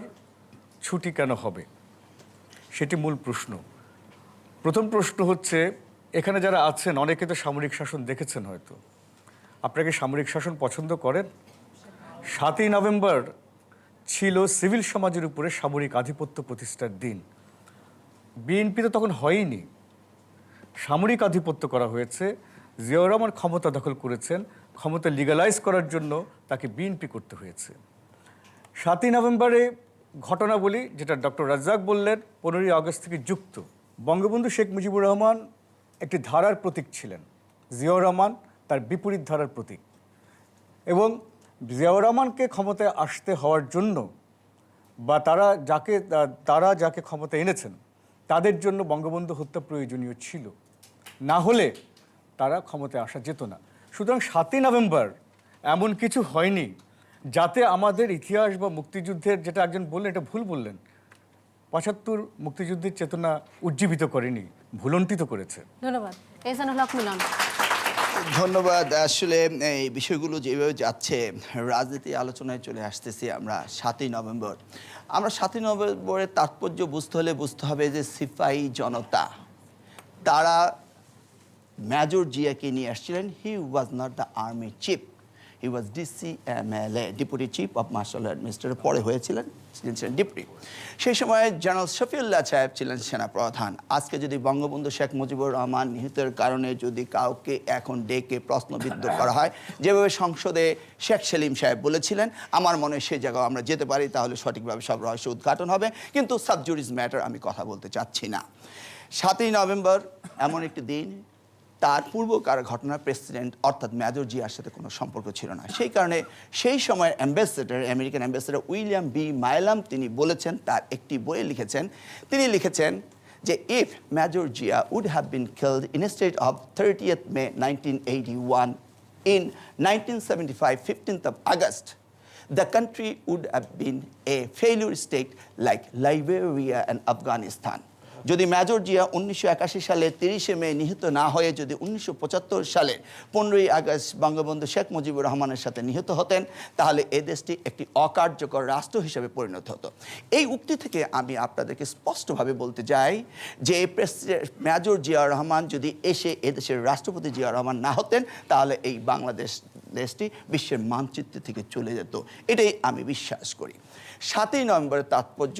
ছুটি কেন হবে সেটি মূল প্রশ্ন। প্রথম প্রশ্ন হচ্ছে, এখানে যারা আছেন অনেকে তো সামরিক শাসন দেখেছেন, হয়তো আপনাকে সামরিক শাসন পছন্দ করেন? 7ই নভেম্বর ছিল সিভিল সমাজের উপরে সামরিক আধিপত্য প্রতিষ্ঠার দিন। বিএনপি তো তখন হয়নি, সামরিক আধিপত্য করা হয়েছে, জিয়াউর রহমান ক্ষমতা দখল করেছেন, ক্ষমতা লিগালাইজ করার জন্য তাকে বিএনপি করতে হয়েছে। 7ই নভেম্বরে ঘটনাবলী যেটা ডক্টর রাজ্জাক বললেন 15ই আগস্ট থেকে যুক্ত। বঙ্গবন্ধু শেখ মুজিবুর রহমান একটি ধারার প্রতীক ছিলেন, জিয়াউর রহমান তার বিপরীত ধারার প্রতীক। এবং জিয়াউর রহমানকে ক্ষমতায় আসতে হওয়ার জন্য বা তারা যাকে ক্ষমতা এনেছেন তাদের জন্য বঙ্গবন্ধু হত্যা প্রয়োজনীয় ছিল, না হলে তারা ক্ষমতায় আসা যেত না। সুতরাং 7ই নভেম্বর এমন কিছু হয়নি যাতে আমাদের ইতিহাস বা মুক্তিযুদ্ধের, যেটা একজন বললেন এটা ভুল বললেন, 75 মুক্তিযুদ্ধের চেতনা উজ্জীবিত করেনি, ভুলণ্ঠিত করেছে। ধন্যবাদ। এহসানুল হক মিলন। ধন্যবাদ। আসলে এই বিষয়গুলো যেভাবে যাচ্ছে, রাজনীতি আলোচনায় চলে আসতেছি আমরা 7ই নভেম্বর। আমরা 7ই নভেম্বরের তাৎপর্য বুঝতে হবে যে সিপাহী জনতা তারা মেজর জিয়াকে নিয়ে আসছিলেন। He was not the army chief, he was DCMLA, deputy chief of martial administrator, পরে হয়েছিলেন ডেপুটি। সেই সময় জেনারেল শফিউল্লাহ সাহেব ছিলেন সেনাপ্রধান। আজকে যদি বঙ্গবন্ধু শেখ মুজিবুর রহমান নিহতের কারণে যদি কাউকে এখন ডেকে প্রশ্নবিদ্ধ করা হয়, যেভাবে সংসদে শেখ সেলিম সাহেব বলেছিলেন, আমার মনে হয় সেই জায়গায় আমরা যেতে পারি, তাহলে সঠিকভাবে সব রহস্য উদ্ঘাটন হবে। কিন্তু সাবজুডিস ম্যাটার আমি কথা বলতে চাচ্ছি না। 7ই নভেম্বর এমন একটি দিন, তার পূর্বকার ঘটনার প্রেসিডেন্ট অর্থাৎ মেজর জিয়ার সাথে কোনো সম্পর্ক ছিল না। সেই কারণে সেই সময়ের ambassador, American ambassador William B Milam তিনি বলেছেন, তার একটি বইয়ে লিখেছেন, তিনি লিখেছেন যে if major Zia would have been killed instead of 30th May 1981 in 1975 15th of August, the country would have been a failure state like Liberia and Afghanistan. যদি মেজর জিয়া 1981 সালে 30শে মে নিহত না হয়ে যদি 1975 সালে 15ই আগস্ট বঙ্গবন্ধু শেখ মুজিবুর রহমানের সাথে নিহত হতেন, তাহলে এ দেশটি একটি অকার্যকর রাষ্ট্র হিসেবে পরিণত হতো। এই উক্তি থেকে আমি আপনাদেরকে স্পষ্টভাবে বলতে চাই যে মেজর জিয়াউর রহমান যদি এসে এদেশের রাষ্ট্রপতি জিয়াউর রহমান না হতেন, তাহলে এই বাংলাদেশ দেশটি বিশ্বের মানচিত্র থেকে চলে যেত। এটাই আমি বিশ্বাস করি। 7ই নভেম্বরের তাৎপর্য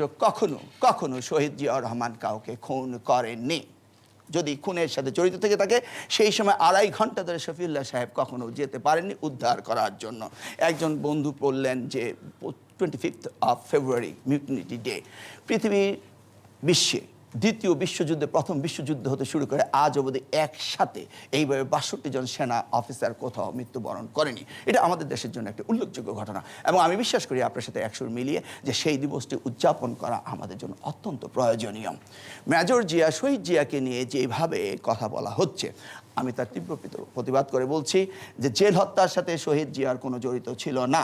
কখনো শহীদ জিয়াউর রহমান কাউকে খুন করেননি। যদি খুনের সাথে জড়িত থেকে থাকে, সেই সময় 2.5 ঘন্টা ধরে শফিউল্লাহ সাহেব কখনো যেতে পারেননি উদ্ধার করার জন্য। একজন বন্ধু বললেন যে 25th of February mutiny day. পৃথিবীর বিশ্বে দ্বিতীয় বিশ্বযুদ্ধে, প্রথম বিশ্বযুদ্ধ হতে শুরু করে আজ অবধি একসাথে এইভাবে 62 জন সেনা অফিসার কোথাও মৃত্যুবরণ করেনি। এটা আমাদের দেশের জন্য একটা উল্লেখযোগ্য ঘটনা, এবং আমি বিশ্বাস করি আপনার সাথে একসুর মিলিয়ে যে সেই দিবসটি উদযাপন করা আমাদের জন্য অত্যন্ত প্রয়োজনীয়। মেজর জিয়া, শহীদ জিয়াকে নিয়ে যেভাবে কথা বলা হচ্ছে, আমি তার তীব্র প্রতিবাদ করে বলছি যে জেল হত্যার সাথে শহীদ জিয়ার কোনো জড়িত ছিল না।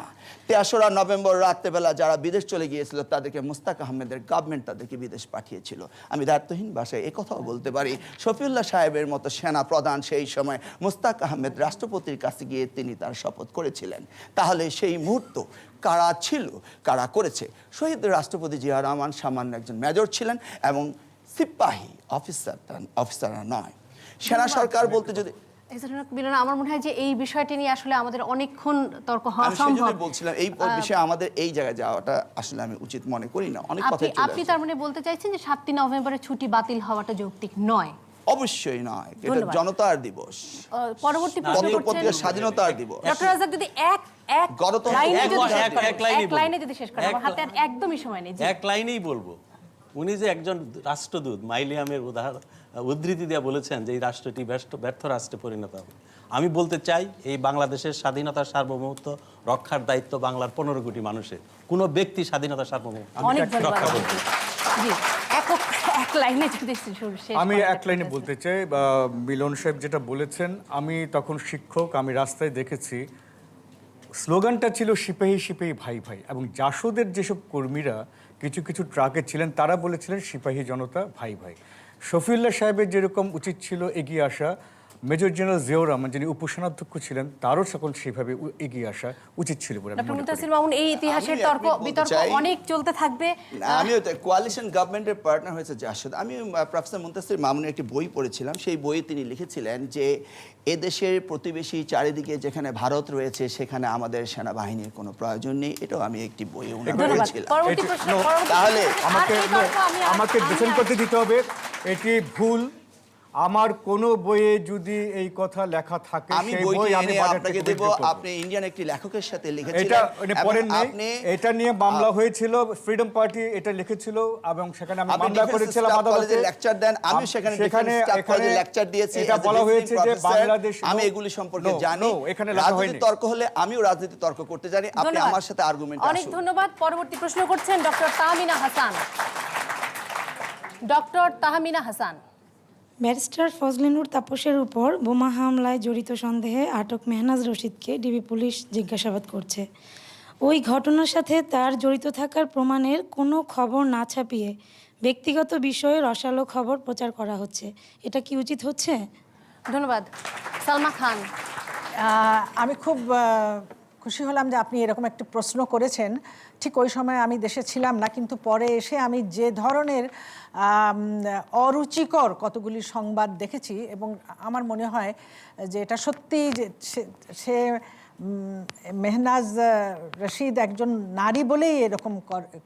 3রা নভেম্বর রাত্রেবেলা যারা বিদেশ চলে গিয়েছিল তাদেরকে মুস্তাক আহমেদের গভর্নমেন্ট তাদেরকে বিদেশ পাঠিয়েছিল। আমি দায়িত্বহীন ভাষায় একথাও বলতে পারি, শফিউল্লাহ সাহেবের মতো সেনা প্রধান সেই সময় মুস্তাক আহমেদ রাষ্ট্রপতির কাছে গিয়ে তিনি তার শপথ করেছিলেন। তাহলে সেই মুহূর্ত কারা ছিল, কারা করেছে? শহীদ রাষ্ট্রপতি জিয়াউর রহমান সামান্য একজন মেজর ছিলেন এবং সিপাহী অফিসাররা নয়। সেনা সরকার বলতে যদি আমার মনে হয় যে এই বিষয়টি নিয়ে আসলে আমাদের অনেকক্ষণ তর্ক হওয়া সম্ভব। আমি বলছিলাম এই বিষয়ে আমাদের এই জায়গায় যাওয়াটা আসলে আমি উচিত মনে করি না। অনেক কথা আপনি তার মানে বলতে চাইছেন যে 7ই নভেম্বরের ছুটি বাতিল হওয়াটা যৌক্তিক নয়? অবশ্যই নয়, এটা জনতার দিবস, পরবর্তী পত্রিকা স্বাধীনতার দিবস। ডক্টর রাজ্জাক যদি এক লাইনে যদি শেষ করেন, আমার হাতে আর একদমই সময় নেই। এক লাইনেই বলবো, উনি যে একজন রাষ্ট্রদূত মাইলিয়ামের উদ্ধৃতি দিয়ে বলেছেন যে এই রাষ্ট্রটি ব্যর্থ রাষ্ট্রে পরিণত হবে। আমি বলতে চাই এই বাংলাদেশের স্বাধীনতার সার্বভৌমত্ব রক্ষার দায়িত্ব বাংলার 15 কোটি মানুষের। কোনো ব্যক্তি স্বাধীনতার সার্বভৌমত্ব রক্ষা করবে। আমি এক লাইনে বলতে চাই, মিলন সাহেব যেটা বলেছেন, আমি তখন শিক্ষক, আমি রাস্তায় দেখেছি স্লোগানটা ছিল সিপাহী সিপাহী ভাই ভাই, এবং জাসদের যেসব কর্মীরা কিছু কিছু ট্রাকে ছিলেন তারা বলেছিলেন সিপাহী জনতা ভাই ভাই। শফিউল্লাহ সাহেবের যেরকম উচিত ছিল এগিয়ে আসা, মেজর জেনারেল জিয়াউর রহমান যিনি উপসেনাধ্যক্ষ ছিলেন তারও সকল সেভাবে এগিয়ে আসা উচিত ছিল বলে আমি মনে করি। এই ইতিহাসের তর্ক বিতর্ক অনেক চলতে থাকবে। আমিও কোয়ালিশন গভর্নমেন্টের পার্টনার হয়েছে জাসদ। আমি প্রফেসর মুনতাসির মামুনের একটি বই পড়েছিলাম, সেই বইয়ে তিনি লিখেছিলেন যে এদেশের প্রতিবেশী চারিদিকে যেখানে ভারত রয়েছে সেখানে আমাদের সেনাবাহিনীর কোনো প্রয়োজন নেই। এটাও আমি একটি বইয়ে উল্লেখ করেছিলাম। তাহলে আমাকে ডিফেন্ড করতে দিতে হবে, এটি ভুল, আমার কোনো বইয়ে যদি এই কথা লেখা থাকে আমি সেই বইটি বই আমি এনে বাজার আপনাকে থেকে দেব। বের করব। আপনি ইন্ডিয়ান একটি লেখকের সাথে এটা লিখেছিলেন এবং পড়েন নাই, আপনি এটা নিয়ে মামলা হয়েছিল, ফ্রিডম পার্টি এটা লিখেছিল এবং সেখানে আমি আপনি মামলা ডিফেন্স করেছিলাম স্টাফ আদালতে। কলেজে লেকচার দেন, আমি সেখানে ডিফেন্স স্টাফ কলেজে লেকচার দিয়েছি। এটা as a বলা visiting হয়েছে যে professor, বাংলাদেশ আমি এগুলি সম্পর্কে জানি। এখানে লেখা হয়নি। রাজনীতি তর্ক হলে আমিও রাজনীতি তর্ক করতে জানি, আপনি ধন্যবাদ। আমার সাথে আর্গুমেন্ট অনেক আসুন। ধন্যবাদ। পরবর্তী প্রশ্ন করছেন doctor Tahmina Hasan. Doctor Tahmina Hasan. Barrister Fazlinur তাপসের উপর বোমা হামলায় জড়িত সন্দেহে আটক মেহনাজ রশিদকে ডিবি পুলিশ জিজ্ঞাসাবাদ করছে। ওই ঘটনার সাথে তার জড়িত থাকার প্রমাণের কোনো খবর না ছাপিয়ে ব্যক্তিগত বিষয়ে রসালো খবর প্রচার করা হচ্ছে, এটা কি উচিত হচ্ছে? ধন্যবাদ। সালমা খান। আমি খুব খুশি হলাম যে আপনি এরকম একটি প্রশ্ন করেছেন। ঠিক ওই সময় আমি দেশে ছিলাম না, কিন্তু পরে এসে আমি যে ধরনের অরুচিকর কতগুলি সংবাদ দেখেছি এবং আমার মনে হয় যে এটা সত্যিই যে সে মেহনাজ রশিদ একজন নারী বলেই এরকম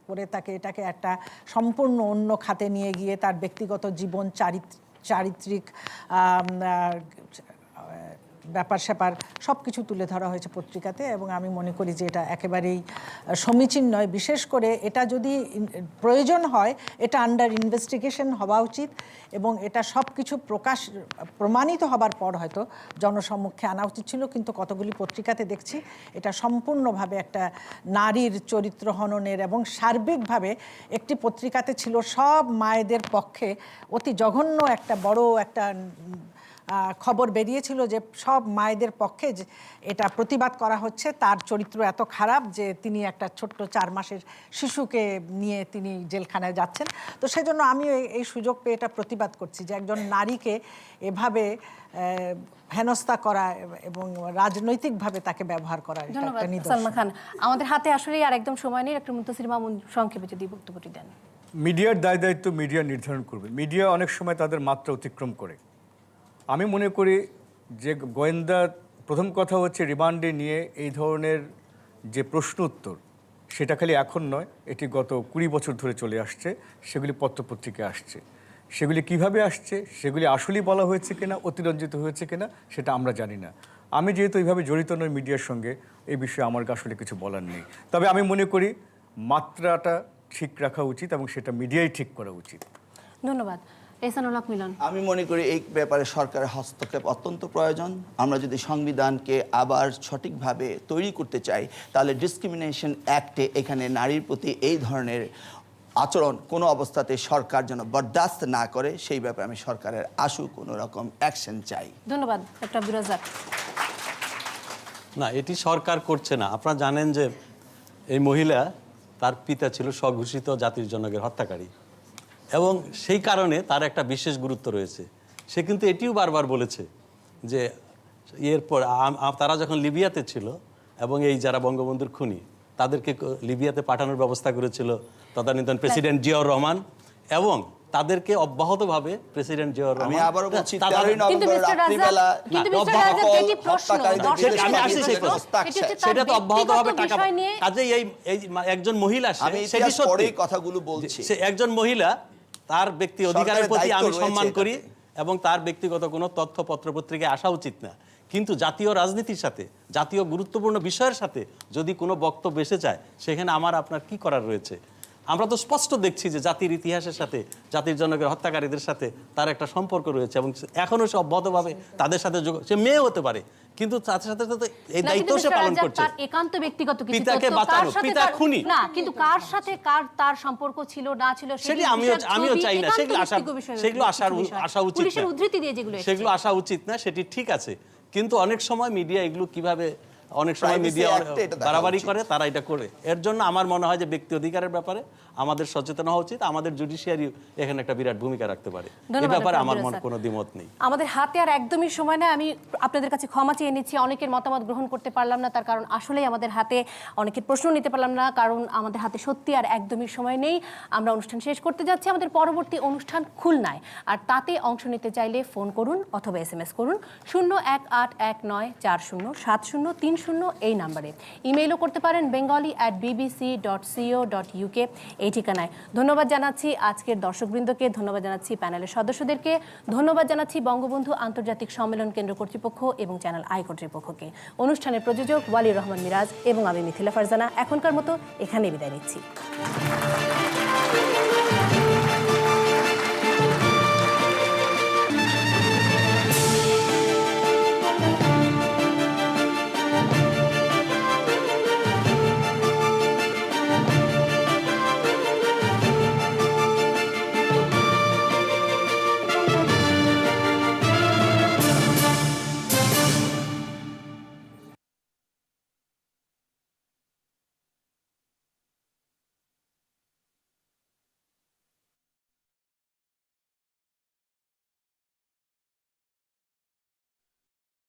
করে তাকে এটাকে একটা সম্পূর্ণ অন্য খাতে নিয়ে গিয়ে তার ব্যক্তিগত জীবন, চারিত্রিক ব্যাপার স্যাপার সব কিছু তুলে ধরা হয়েছে পত্রিকাতে এবং আমি মনে করি যে এটা একেবারেই সমীচীন নয়। বিশেষ করে এটা যদি প্রয়োজন হয় এটা আন্ডার ইনভেস্টিগেশন হওয়া উচিত এবং এটা সব কিছু প্রমাণিত হবার পর হয়তো জনসম্মুখে আনা উচিত ছিল, কিন্তু কতগুলি পত্রিকাতে দেখছি এটা সম্পূর্ণভাবে একটা নারীর চরিত্র হননের এবং সার্বিকভাবে একটি পত্রিকাতে ছিল সব মায়েদের পক্ষে অতি জঘন্য একটা বড় একটা খবর বেরিয়েছিল যে সব মায়েদের পক্ষে এটা প্রতিবাদ করা হচ্ছে, তার চরিত্র এত খারাপ যে তিনি একটা ছোট্ট 4 মাসের শিশুকে নিয়ে তিনি জেলখানায় যাচ্ছেন। তো সেজন্য আমি এই সুযোগ পেয়ে এটা প্রতিবাদ করছি যে একজন নারীকে এভাবে হেনস্থা করা এবং রাজনৈতিকভাবে তাকে ব্যবহার করা। ধন্যবাদ সালমা খান। আমাদের হাতে আসলে আর একদম সময় নেই, ডক্টর মুনতাসির মামুন সংক্ষেপে যদি বক্তব্যটি দেন। মিডিয়ার দায় দায়িত্ব মিডিয়া নির্ধারণ করবে। মিডিয়া অনেক সময় তাদের মাত্রা অতিক্রম করে। আমি মনে করি যে গোয়েন্দা প্রথম কথা হচ্ছে রিমান্ডে নিয়ে এই ধরনের যে প্রশ্ন উত্তর সেটা খালি এখন নয়, এটি গত 20 বছর ধরে চলে আসছে। সেগুলি পত্রপত্রিকায় আসছে, সেগুলি কিভাবে আসছে, সেগুলি আসলেই বলা হয়েছে কিনা, অতিরঞ্জিত হয়েছে কিনা সেটা আমরা জানি না। আমি যেহেতু এইভাবে জড়িত নই মিডিয়ার সঙ্গে, এই বিষয়ে আমার আসলে কিছু বলার নেই। তবে আমি মনে করি মাত্রাটা ঠিক রাখা উচিত এবং সেটা মিডিয়াই ঠিক করা উচিত। ধন্যবাদ। এহসানুল হক মিলন। আমি মনে করি এই ব্যাপারে সরকারের হস্তক্ষেপ অত্যন্ত প্রয়োজন। আমরা যদি সংবিধানকে আবার সঠিকভাবে তৈরি করতে চাই তাহলে ডিসক্রিমিনেশন অ্যাক্টে এখানে নারীর প্রতি এই ধরনের আচরণ কোনো অবস্থাতে সরকার যেন বরদাস্ত না করে, সেই ব্যাপারে আমি সরকারের আশু কোনো রকম অ্যাকশন চাই। ধন্যবাদ ডক্টর আব্দুর রাজ্জাক। না, এটি সরকার করছে না। আপনারা জানেন যে এই মহিলা, তার পিতা ছিল স্বঘোষিত জাতির জনকের হত্যাকারী এবং সেই কারণে তার একটা বিশেষ গুরুত্ব রয়েছে। সে কিন্তু এটিও বারবার বলেছে যে এরপর তারা যখন লিবিয়াতে ছিল এবং এই যারা বঙ্গবন্ধুর খুনি তাদেরকে লিবিয়াতে পাঠানোর ব্যবস্থা করেছিল তদানীন্তন প্রেসিডেন্ট জিয়াউর রহমান এবং তাদেরকে অব্যাহতভাবে প্রেসিডেন্ট জিয়াউর রহমান। আমি আবারও বলছি 13 নভেম্বর রাত্রিবেলা সেটা তো অব্যাহতভাবে টাকা কাজেই এই একজন মহিলা, সেটি সত্যি কথাগুলো বলছি, সে একজন মহিলা, তার ব্যক্তি অধিকারের প্রতি আমি সম্মান করি এবং তার ব্যক্তিগত কোনো তথ্য পত্রপত্রিকায় আসা উচিত না, কিন্তু জাতীয় রাজনীতির সাথে, জাতীয় গুরুত্বপূর্ণ বিষয়ের সাথে যদি কোনো বক্তব্য এসে যায় সেখানে আমার আপনার কি করার রয়েছে? আমরা তো স্পষ্ট দেখছি যে জাতির ইতিহাসের সাথে, জাতির জনকের হত্যাকারীদের সাথে তার একটা সম্পর্ক রয়েছে এবং এখনও সে অব্যাহতভাবে তাদের সাথে সে মেয়ে হতে পারে, কিন্তু তার সাথে সাথে এই দায়িত্ব সে পালন করছে। তার একান্ত ব্যক্তিগত কিছু পিতাকে বাঁচানো, পিতা খুনি না, কিন্তু কার সাথে তার সম্পর্ক ছিল না ছিল সেটি আমিও চাই না, সেগুলো আসা উচিত না, উদ্ধৃতি দিয়ে যেগুলো সেগুলো আসা উচিত না, সেটি ঠিক আছে। কিন্তু অনেক সময় মিডিয়া এগুলো কিভাবে, অনেক সময় মিডিয়া বাড়াবাড়ি করে, তারা এটা করে। এর জন্য আমার মনে হয় যে ব্যক্তি অধিকারের ব্যাপারে আমাদের সচেতন হওয়া উচিত। আমাদের জুডিশিয়ারি এখানে একটা বিরাট ভূমিকা রাখতে পারে, এই ব্যাপারে আমার মনে কোনো দ্বিমত নেই। আমাদের হাতে আর একদমই সময় না। আমি আপনাদের কাছে ক্ষমা চেয়ে নিচ্ছি, অনেকের মতামত গ্রহণ করতে পারলাম না, তার কারণ আসলেই আমাদের হাতে অনেকের প্রশ্ন নিতে পারলাম না, কারণ আমাদের হাতে সত্যি আর একদমই সময় নেই। আমরা অনুষ্ঠান শেষ করতে যাচ্ছি। আমাদের পরবর্তী অনুষ্ঠান খুলনায়, আর তাতে অংশ নিতে চাইলে ফোন করুন অথবা SMS করুন 01819407030 এই নাম্বারে। ইমেইলও করতে পারেন bengali@bbc.co.uk এই ঠিকানায়। ধন্যবাদ জানাচ্ছি আজকের দর্শকবৃন্দকে, ধন্যবাদ জানাচ্ছি প্যানেলের সদস্যদেরকে, ধন্যবাদ জানাচ্ছি বঙ্গবন্ধু আন্তর্জাতিক সম্মেলন কেন্দ্র কর্তৃপক্ষ এবং চ্যানেল আই কর্তৃপক্ষকে। অনুষ্ঠানের প্রযোজক ওয়ালির রহমান মিরাজ এবং আমি মিথিলা ফারজানা এখনকার মতো এখানেই বিদায় নিচ্ছি।